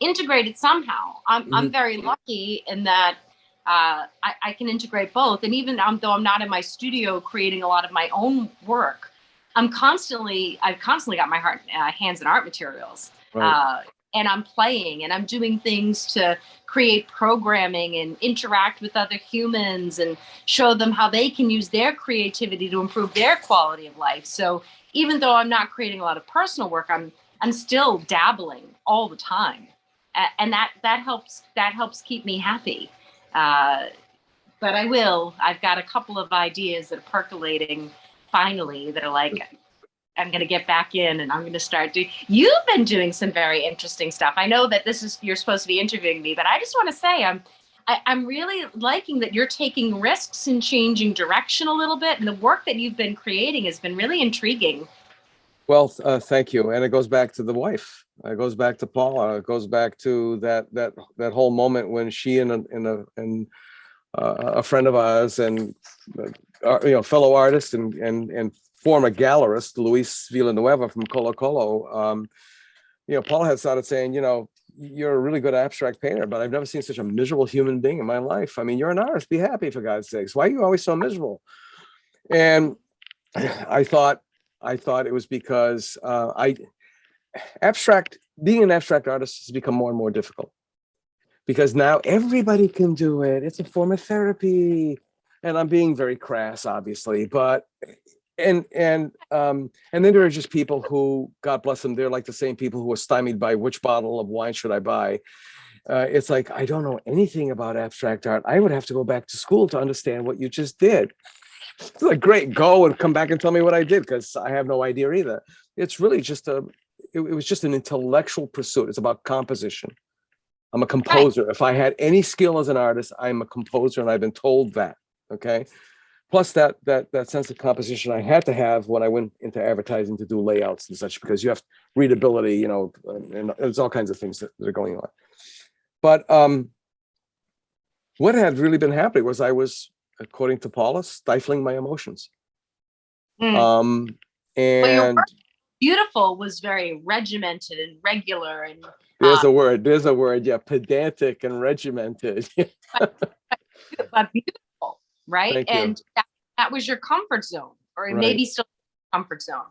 Speaker 3: integrate it somehow. I'm very lucky in that I can integrate both. And even though I'm not in my studio creating a lot of my own work, I've constantly got my hands in art materials.
Speaker 2: Right.
Speaker 3: And I'm playing and I'm doing things to create programming and interact with other humans and show them how they can use their creativity to improve their quality of life. So even though I'm not creating a lot of personal work, I'm still dabbling all the time. And that helps keep me happy. But I've got a couple of ideas that are percolating finally that are like, I'm going to get back in and I'm going to start doing. You've been doing some very interesting stuff. I know that you're supposed to be interviewing me, but I just want to say I'm really liking that you're taking risks and changing direction a little bit. And the work that you've been creating has been really intriguing.
Speaker 2: Well, thank you. And it goes back to the wife. It goes back to Paula. It goes back to that whole moment when she and a friend of ours and fellow artist and former gallerist Luis Villanueva from Colo Colo, Paula had started saying, you're a really good abstract painter, but I've never seen such a miserable human being in my life. I mean, you're an artist. Be happy, for God's sakes. Why are you always so miserable? And I thought it was because being an abstract artist has become more and more difficult because now everybody can do it. It's a form of therapy, and I'm being very crass, obviously, but and then there are just people who, God bless them, they're like the same people who are stymied by which bottle of wine should I buy. It's like, I don't know anything about abstract art. I would have to go back to school to understand what you just did. It's like, great, go and come back and tell me what I did, because I have no idea either. It's really just it was just an intellectual pursuit. It's about composition. I'm a composer. Right. If I had any skill as an artist, I'm a composer, and I've been told that. Okay. Plus that sense of composition I had to have when I went into advertising to do layouts and such, because you have readability, and there's all kinds of things that are going on. But what had really been happening was I was, according to Paula, stifling my emotions. And
Speaker 3: your work, beautiful, was very regimented and regular, and
Speaker 2: there's a word, yeah, pedantic and regimented.
Speaker 3: but beautiful, right?
Speaker 2: Thank
Speaker 3: and
Speaker 2: you.
Speaker 3: That was your comfort zone, or
Speaker 2: Right.
Speaker 3: maybe still comfort zone.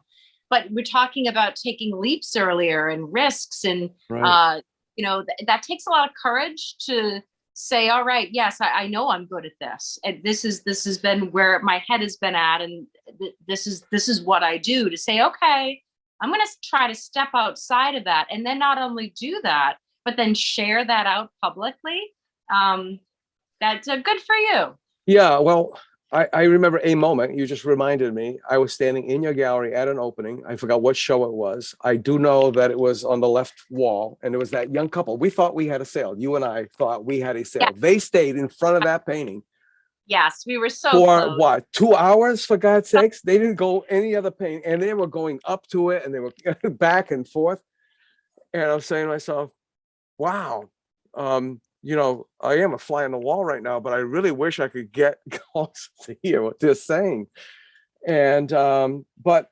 Speaker 3: But we're talking about taking leaps earlier and risks, and
Speaker 2: right.
Speaker 3: That takes a lot of courage to say, all right, yes, I know I'm good at this, and this has been where my head has been at, and this is what I do. To say, okay, I'm going to try to step outside of that, and then not only do that, but then share that out publicly. That's good for you.
Speaker 2: Yeah, well, I remember a moment, you just reminded me. I was standing in your gallery at an opening. I forgot what show it was. I do know that it was on the left wall, and there was that young couple. We thought we had a sale. You and I thought we had a sale. Yeah. They stayed in front of that painting.
Speaker 3: Yes, we were so
Speaker 2: for
Speaker 3: close.
Speaker 2: What, 2 hours, for God's sakes? They didn't go any other painting, and they were going up to it, and they were back and forth. And I was saying to myself, wow, I am a fly on the wall right now, but I really wish I could get close to hear what they're saying. And but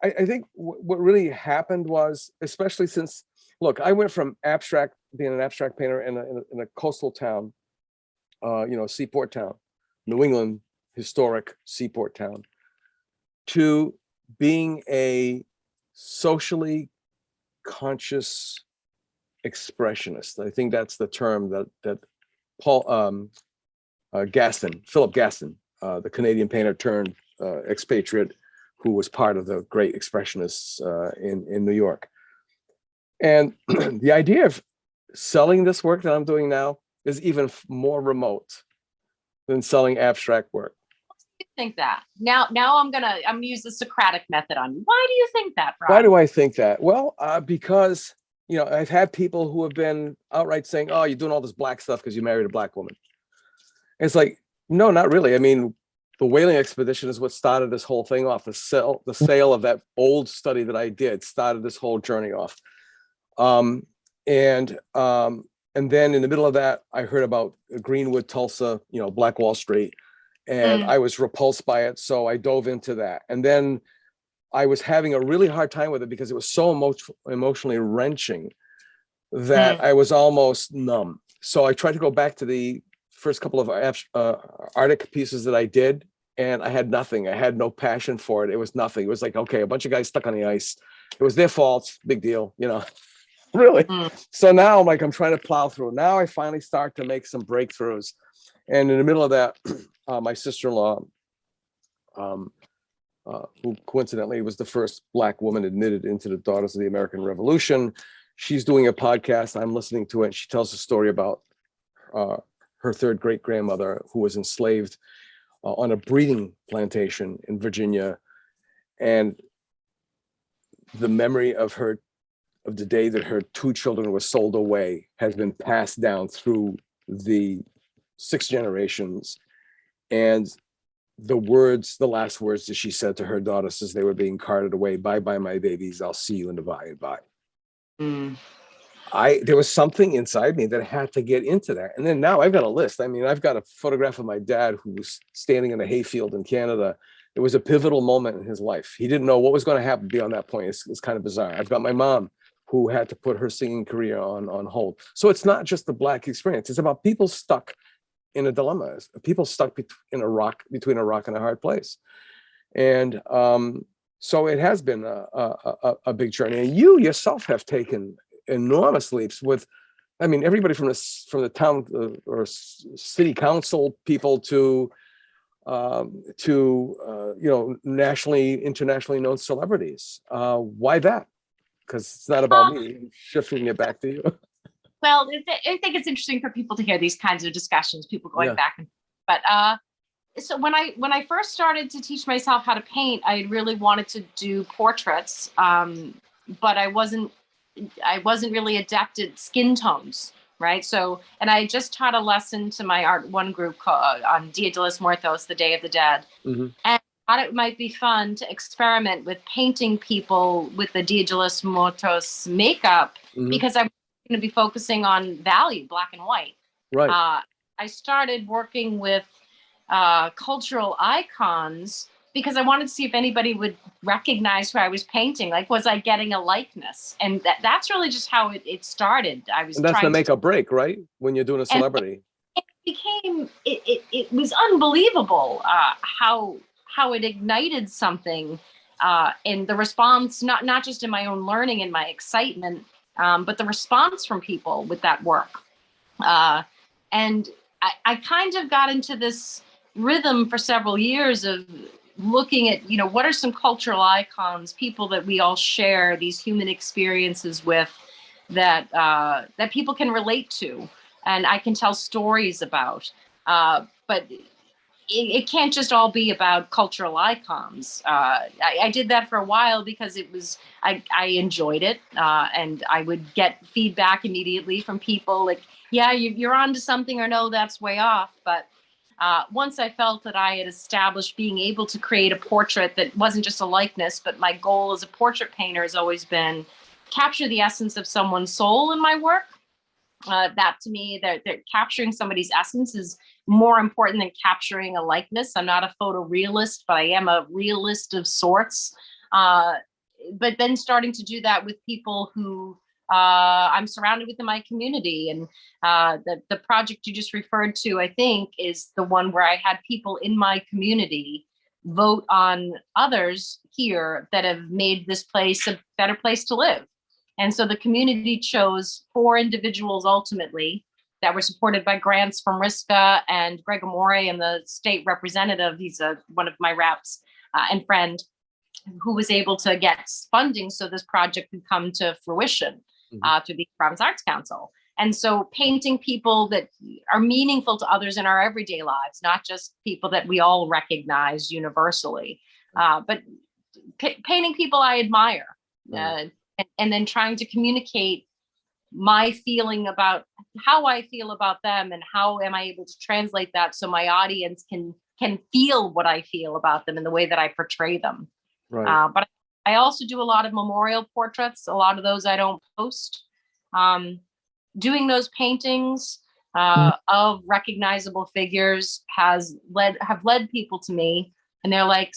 Speaker 2: I think what really happened was, especially since, look, I went from being an abstract painter in a coastal town, seaport town, New England, historic seaport town, to being a socially conscious expressionist. I think that's the term that Philip Gaston, the Canadian painter turned expatriate, who was part of the great expressionists in New York. And the idea of selling this work that I'm doing now is even more remote than selling abstract work.
Speaker 3: You think that now I'm gonna use the Socratic method on you. Why do you think that, Rod?
Speaker 2: Why do I think that? Well, because I've had people who have been outright saying, "Oh, you're doing all this black stuff because you married a black woman." And it's like, no, not really. I mean, the whaling expedition is what started this whole thing off. The sale of that old study that I did started this whole journey off. And then in the middle of that, I heard about Greenwood, Tulsa, Black Wall Street, and I was repulsed by it. So I dove into that. And then I was having a really hard time with it because it was so emotionally wrenching that I was almost numb. So I tried to go back to the first couple of Arctic pieces that I did, and I had nothing. I had no passion for it. It was nothing. It was like, okay, a bunch of guys stuck on the ice. It was their fault. Big deal, really. So now I'm trying to plow through. Now I finally start to make some breakthroughs. And in the middle of that, my sister-in-law, who coincidentally was the first Black woman admitted into the Daughters of the American Revolution, she's doing a podcast. I'm listening to it. And she tells a story about her third great grandmother who was enslaved on a breeding plantation in Virginia. And the memory of the day that her two children were sold away has been passed down through the 6 generations. And the last words that she said to her daughters as they were being carted away, "Bye-bye, my babies. I'll see you in the by and by." There was something inside me that had to get into that. And then now I've got a list. I mean, I've got a photograph of my dad who was standing in a hayfield in Canada. It was a pivotal moment in his life. He didn't know what was going to happen beyond that point. It's kind of bizarre. I've got my mom who had to put her singing career on hold. So it's not just the Black experience. It's about people stuck in a dilemma, people stuck between a rock and a hard place. And so it has been a big journey. And you yourself have taken enormous leaps with, everybody from the town or city council people to nationally, internationally known celebrities. Why that? Because it's not about me. I'm shifting it back to you.
Speaker 3: Well, I think it's interesting for people to hear these kinds of discussions, people going back and forth. But so when I first started to teach myself how to paint, I really wanted to do portraits, but I wasn't really adept at skin tones, right? So, and I just taught a lesson to my Art One group on Dia de los Muertos, the Day of the Dead, and I thought it might be fun to experiment with painting people with the Dia de los Muertos makeup because I'm going to be focusing on value, black and white.
Speaker 2: Right.
Speaker 3: I started working with cultural icons because I wanted to see if anybody would recognize who I was painting. Like, was I getting a likeness? And that's really just how it stared. And
Speaker 2: that's the make or break, right? When you're doing a celebrity.
Speaker 3: It was unbelievable how it ignited something and the response, not just in my own learning and my excitement, but the response from people with that work. And I kind of got into this rhythm for several years of looking at, what are some cultural icons, people that we all share these human experiences with that people can relate to and I can tell stories about. But it can't just all be about cultural icons. I did that for a while because I enjoyed it, and I would get feedback immediately from people like, yeah, you're onto something, or no, that's way off. But once I felt that I had established being able to create a portrait that wasn't just a likeness, but my goal as a portrait painter has always been capture the essence of someone's soul in my work. That to me, that capturing somebody's essence is more important than capturing a likeness. I'm not a photorealist, but I am a realist of sorts. But then starting to do that with people who I'm surrounded with in my community. And the project you just referred to, I think, is the one where I had people in my community vote on others here that have made this place a better place to live. And so the community chose 4 individuals ultimately that were supported by grants from RISCA and Greg Amore and the state representative. He's one of my reps and friend, who was able to get funding so this project could come to fruition through the East Providence Arts Council. And so painting people that are meaningful to others in our everyday lives, not just people that we all recognize universally, but painting people I admire, and then trying to communicate my feeling about how I feel about them and how am I able to translate that so my audience can feel what I feel about them in the way that I portray them.
Speaker 2: Right.
Speaker 3: But I also do a lot of memorial portraits. A lot of those I don't post. Doing those paintings of recognizable figures have led people to me, and they're like,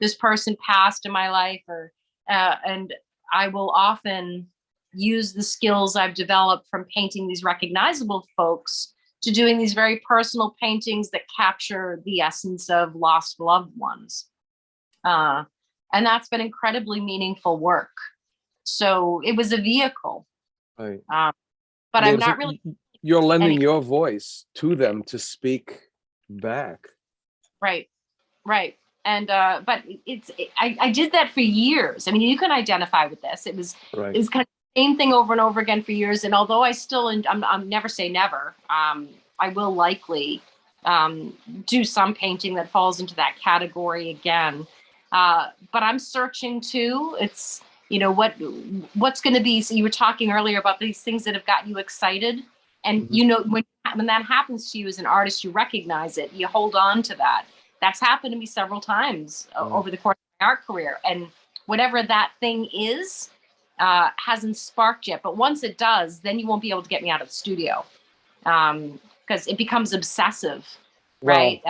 Speaker 3: this person passed in my life, and I will often use the skills I've developed from painting these recognizable folks to doing these very personal paintings that capture the essence of lost loved ones. And that's been incredibly meaningful work. So it was a vehicle.
Speaker 2: Right.
Speaker 3: But I'm not really.
Speaker 2: You're lending your voice to them to speak back.
Speaker 3: Right. And but I did that for years. I mean, you can identify with this. It was kind of the same thing over and over again for years. And although I'm never say never. I will likely do some painting that falls into that category again. But I'm searching too. It's what's going to be. So you were talking earlier about these things that have gotten you excited, and when that happens to you as an artist, you recognize it. You hold on to that. That's happened to me several times over the course of my art career, and whatever that thing is hasn't sparked yet. But once it does, then you won't be able to get me out of the studio because it becomes obsessive, right?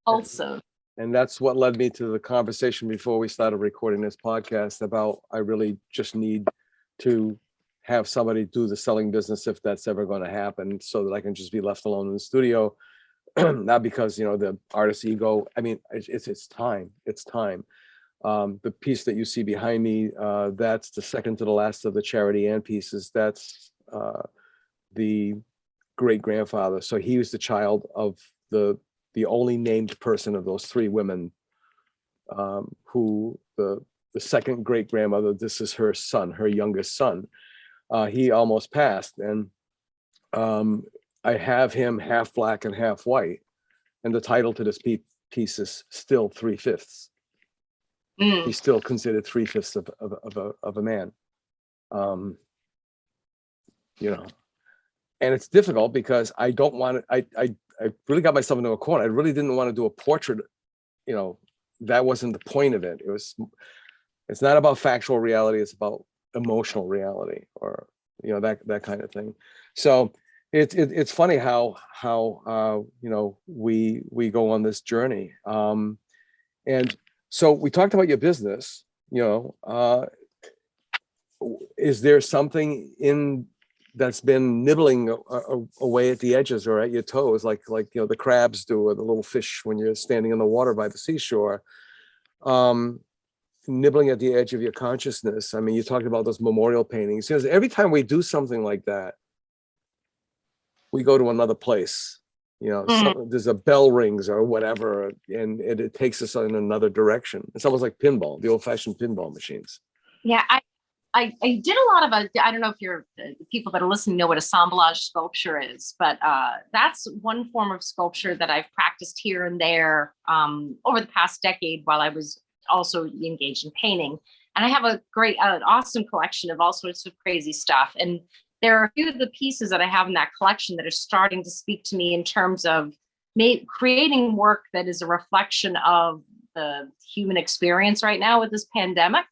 Speaker 3: Compulsive.
Speaker 2: And that's what led me to the conversation before we started recording this podcast about I really just need to have somebody do the selling business if that's ever going to happen, so that I can just be left alone in the studio. Not because the artist's ego. I mean, it's time. It's time. The piece that you see behind me, that's the second to the last of the Charity Ann pieces. That's the great grandfather. So he was the child of the only named person of those 3 women, who the second great grandmother, this is her son, her youngest son. He almost passed, and I have him half black and half white, and the title to this piece is still 3/5. He's still considered 3/5 of a man. And it's difficult because I don't want to. I really got myself into a corner. I really didn't want to do a portrait. That wasn't the point of it. It's not about factual reality. It's about emotional reality, or that kind of thing. So it's funny how we go on this journey. And so we talked about your business. Is there something that's been nibbling away at the edges or at your toes, like the crabs do, or the little fish when you're standing in the water by the seashore, nibbling at the edge of your consciousness? I mean, you talked about those memorial paintings. Every time we do something like that, we go to another place. There's a bell rings or whatever, and it takes us in another direction. It's almost like pinball, the old-fashioned pinball machines.
Speaker 3: Yeah, I did a lot of I don't know if people that are listening know what assemblage sculpture is, but that's one form of sculpture that I've practiced here and there over the past decade while I was also engaged in painting. And I have an awesome collection of all sorts of crazy stuff. And there are a few of the pieces that I have in that collection that are starting to speak to me in terms of creating work that is a reflection of the human experience right now with this pandemic.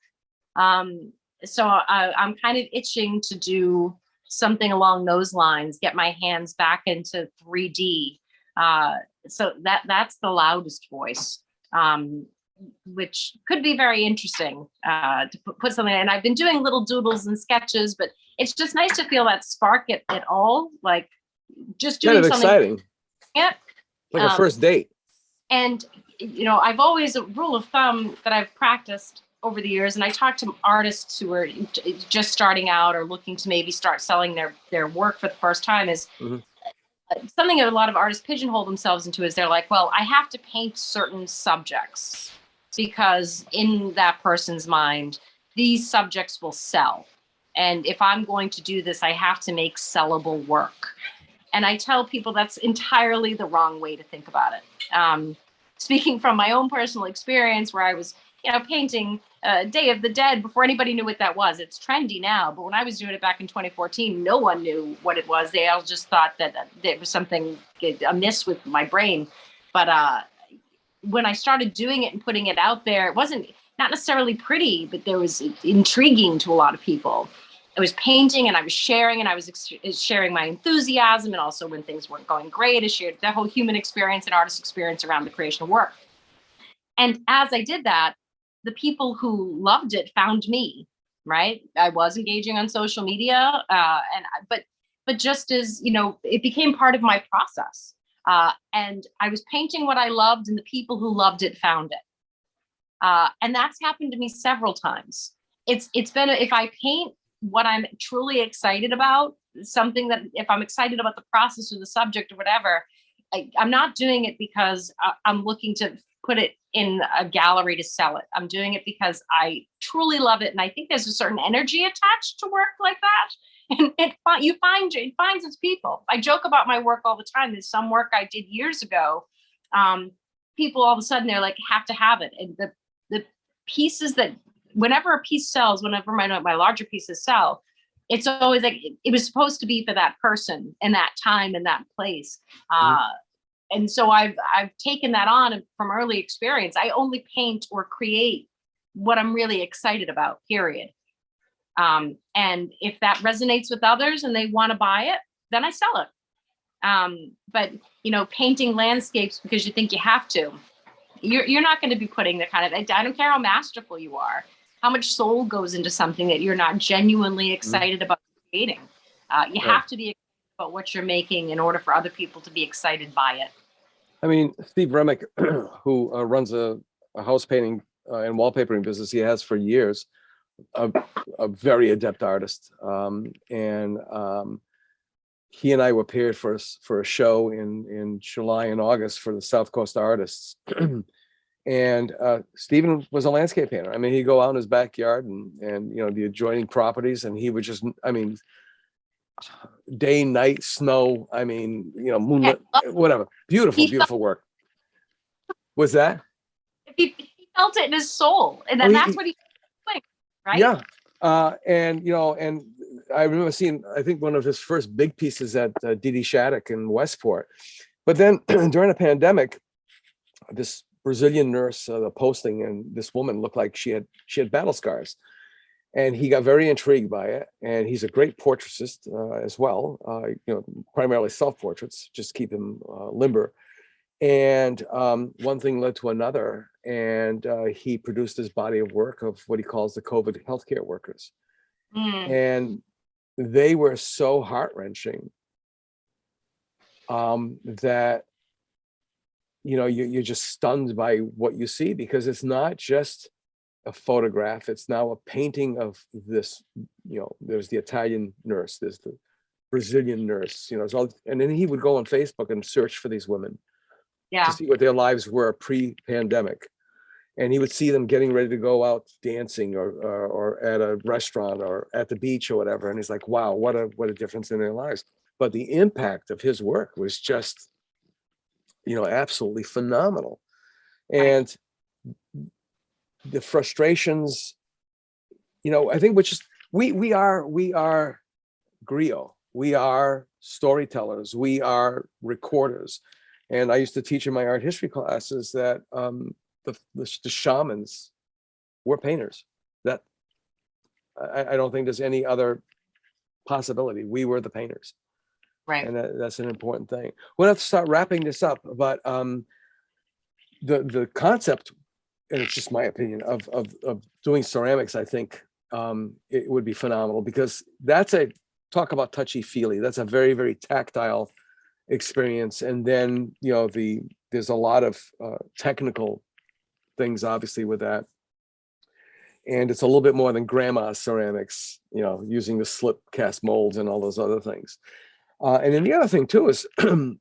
Speaker 3: So I'm kind of itching to do something along those lines, get my hands back into 3D. So that's the loudest voice, which could be very interesting to put something. And I've been doing little doodles and sketches, but it's just nice to feel that spark at all, like just doing
Speaker 2: kind of
Speaker 3: something
Speaker 2: exciting.
Speaker 3: Yeah,
Speaker 2: like a first date.
Speaker 3: And I've always, a rule of thumb that I've practiced over the years, and I talk to artists who are just starting out or looking to maybe start selling their work for the first time, is something that a lot of artists pigeonhole themselves into is they're like, well, I have to paint certain subjects because in that person's mind, these subjects will sell. And if I'm going to do this, I have to make sellable work. And I tell people that's entirely the wrong way to think about it. Speaking from my own personal experience, where I was, painting Day of the Dead before anybody knew what that was. It's trendy now, but when I was doing it back in 2014, no one knew what it was. They all just thought that there was something amiss with my brain. But when I started doing it and putting it out there, it wasn't not necessarily pretty, but there was intriguing to a lot of people. I was painting and I was sharing, and I was sharing my enthusiasm, and also when things weren't going great, I shared the whole human experience and artist experience around the creation of work. And as I did that, the people who loved it found me, right? I was engaging on social media, but just as, it became part of my process. And I was painting what I loved, and the people who loved it found it. And that's happened to me several times. It's been, if I paint what I'm truly excited about, something that if I'm excited about the process or the subject or whatever, I'm not doing it because I'm looking to put it in a gallery to sell it. I'm doing it because I truly love it. And I think there's a certain energy attached to work like that. And it finds its people. I joke about my work all the time. There's some work I did years ago. People all of a sudden, they're like, have to have it. And the pieces that, whenever a piece sells, whenever my larger pieces sell, it's always like, it was supposed to be for that person and that time and that place. And so I've taken that on from early experience. I only paint or create what I'm really excited about, period. And if that resonates with others and they want to buy it, then I sell it. But, painting landscapes because you think you have to, you're not going to be putting the kind of, I don't care how masterful you are, how much soul goes into something that you're not genuinely excited about creating. You have to be excited about what you're making in order for other people to be excited by it.
Speaker 2: I mean, Steve Remick, who runs a house painting and wallpapering business, he has for years, a very adept artist. And he and I were paired for a show in July and August for the South Coast artists. And Stephen was a landscape painter. I mean, he'd go out in his backyard and the adjoining properties, and he would just, day, night, snow, moonlit, whatever. Beautiful work. Was that?
Speaker 3: He felt it in his soul. And then that's what he doing, right?
Speaker 2: Yeah. And I remember seeing, I think, one of his first big pieces at Didi Shattuck in Westport. But then during the pandemic, this Brazilian nurse, the posting, and this woman looked like she had battle scars. And he got very intrigued by it. And he's a great portraitist as well, primarily self-portraits, just keep him limber. And one thing led to another. And he produced his body of work of what he calls the COVID healthcare workers. And they were so heart-wrenching that, you're just stunned by what you see, because it's not just a photograph, it's now a painting of this, there's the Italian nurse, there's the Brazilian nurse, it's all, and then he would go on Facebook and search for these women to see what their lives were pre-pandemic. And he would see them getting ready to go out dancing or at a restaurant or at the beach or whatever. And he's like, wow, what a difference in their lives. But the impact of his work was just, absolutely phenomenal. And the frustrations, I think we are griot, we are storytellers, we are recorders. And I used to teach in my art history classes that the shamans were painters. That I don't think there's any other possibility. We were the painters.
Speaker 3: Right.
Speaker 2: And that's an important thing. We'll have to start wrapping this up, but the concept, and it's just my opinion, of doing ceramics, I think it would be phenomenal, because that's talk about touchy-feely. That's a very, very tactile experience. And then, there's a lot of technical things, obviously, with that. And it's a little bit more than grandma's ceramics, using the slip cast molds and all those other things. And then the other thing too is, and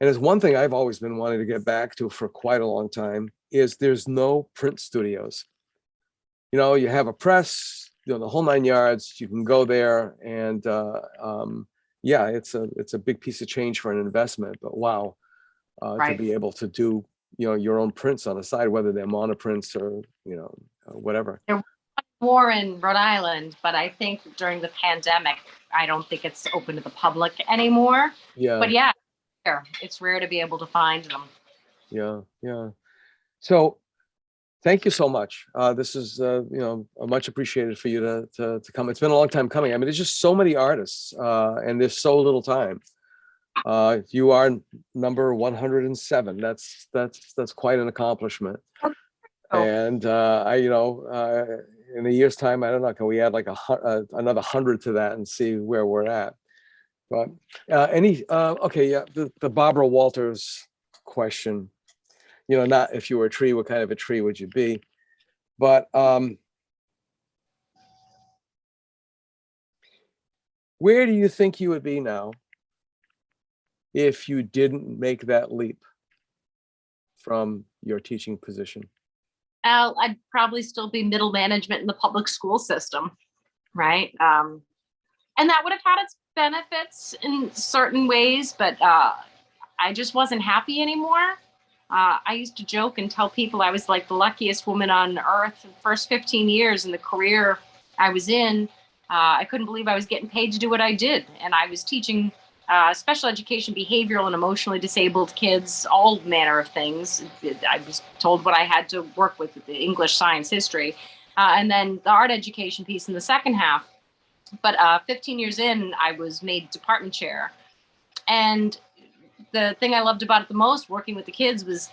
Speaker 2: it's one thing I've always been wanting to get back to for quite a long time, is there's no print studios. You have a press, the whole 9 yards. You can go there, and it's a big piece of change for an investment. But wow, to be able to do your own prints on the side, whether they're monoprints or whatever.
Speaker 3: There was more in Rhode Island, but I think during the pandemic, I don't think it's open to the public anymore.
Speaker 2: Yeah.
Speaker 3: But it's rare to be able to find them.
Speaker 2: Yeah. So thank you so much. This is much appreciated for you to come. It's been a long time coming. I mean, there's just so many artists, and there's so little time. You are number 107. That's quite an accomplishment. And in a year's time, I don't know, can we add like another 100 to that and see where we're at? But the Barbara Walters question, not if you were a tree, what kind of a tree would you be? But where do you think you would be now if you didn't make that leap from your teaching position?
Speaker 3: I'd probably still be middle management in the public school system, right? And that would have had its benefits in certain ways, but I just wasn't happy anymore. I used to joke and tell people I was like the luckiest woman on earth. The first 15 years in the career I was in, I couldn't believe I was getting paid to do what I did. And I was teaching special education, behavioral and emotionally disabled kids, all manner of things. I was told what I had to work with the English, science, history, and then the art education piece in the second half. But 15 years in, I was made department chair. And the thing I loved about it the most, working with the kids, was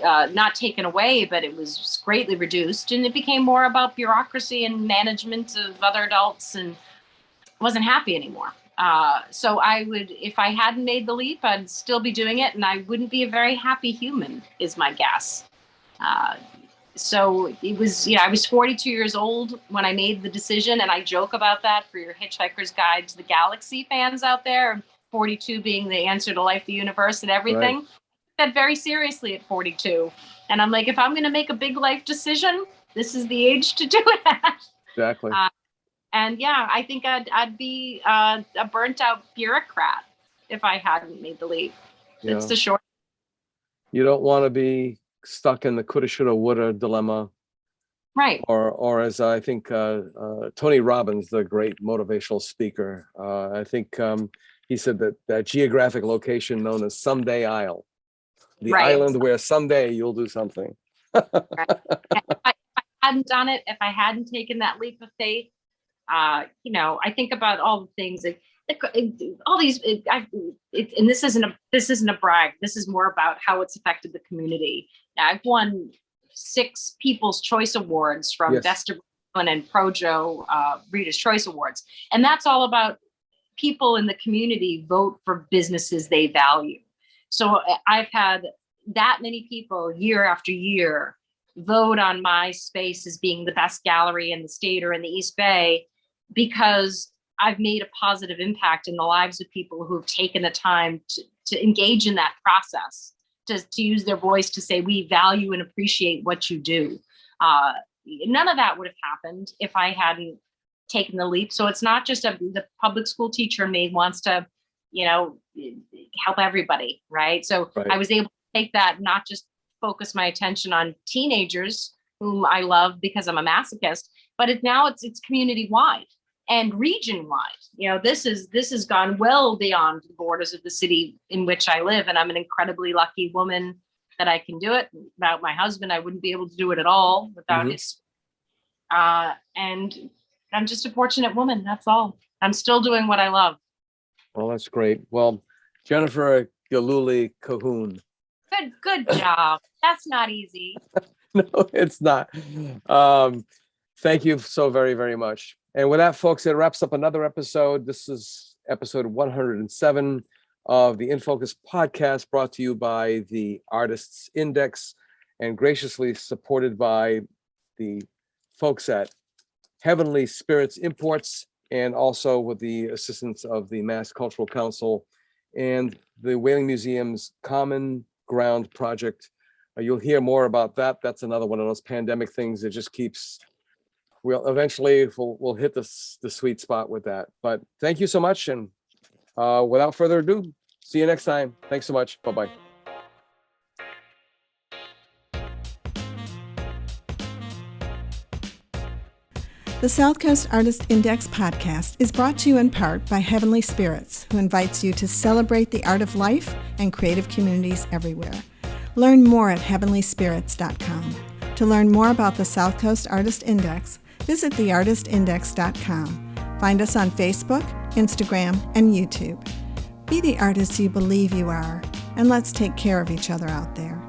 Speaker 3: not taken away, but it was greatly reduced. And it became more about bureaucracy and management of other adults, and wasn't happy anymore. So I would, if I hadn't made the leap, I'd still be doing it, and I wouldn't be a very happy human, is my guess. So it was, I was 42 years old when I made the decision, and I joke about that for your Hitchhiker's Guide to the Galaxy fans out there, 42 being the answer to life, the universe, and everything. Right. That very seriously at 42. And I'm like, if I'm going to make a big life decision, this is the age to do it at.
Speaker 2: Exactly.
Speaker 3: And I think I'd be a burnt out bureaucrat if I hadn't made the leap. Yeah. It's the short.
Speaker 2: You don't want to be stuck in the coulda, shoulda, woulda dilemma.
Speaker 3: Right.
Speaker 2: Or as I think Tony Robbins, the great motivational speaker, I think he said that geographic location known as Someday Isle, the island where someday you'll do something.
Speaker 3: Right. If I hadn't done it, if I hadn't taken that leap of faith, I think about all the things, all these, and this isn't a brag. This is more about how it's affected the community. I've won 6 People's Choice Awards from Best of Brooklyn and Projo Reader's Choice Awards. And that's all about people in the community vote for businesses they value. So I've had that many people year after year vote on my space as being the best gallery in the state or in the East Bay, because I've made a positive impact in the lives of people who have taken the time to engage in that process, to use their voice to say, we value and appreciate what you do. None of that would have happened if I hadn't taken the leap. So it's not just the public school teacher in me wants to, help everybody, right? So I was able to take that, not just focus my attention on teenagers whom I love because I'm a masochist, but it's community wide and region wide. This has gone well beyond the borders of the city in which I live, and I'm an incredibly lucky woman that I can do it. Without my husband, I wouldn't be able to do it at all without his. And I'm just a fortunate woman. That's all. I'm still doing what I love.
Speaker 2: Well, that's great. Well, Jennifer Gillooly Cahoon.
Speaker 3: Good job. That's not easy.
Speaker 2: No, it's not. Thank you so very, very much. And with that, folks, it wraps up another episode. This is episode 107 of the In Focus podcast, brought to you by the Artists Index and graciously supported by the folks at Heavenly Spirits Imports, and also with the assistance of the Mass Cultural Council and the Whaling Museum's Common Ground Project. You'll hear more about that. That's another one of those pandemic things that just keeps, we'll hit the sweet spot with that. But thank you so much. And without further ado, see you next time. Thanks so much. Bye-bye.
Speaker 1: The South Coast Artist Index podcast is brought to you in part by Heavenly Spirits, who invites you to celebrate the art of life and creative communities everywhere. Learn more at heavenlyspirits.com. To learn more about the South Coast Artist Index, visit theartistindex.com. Find us on Facebook, Instagram, and YouTube. Be the artist you believe you are, and let's take care of each other out there.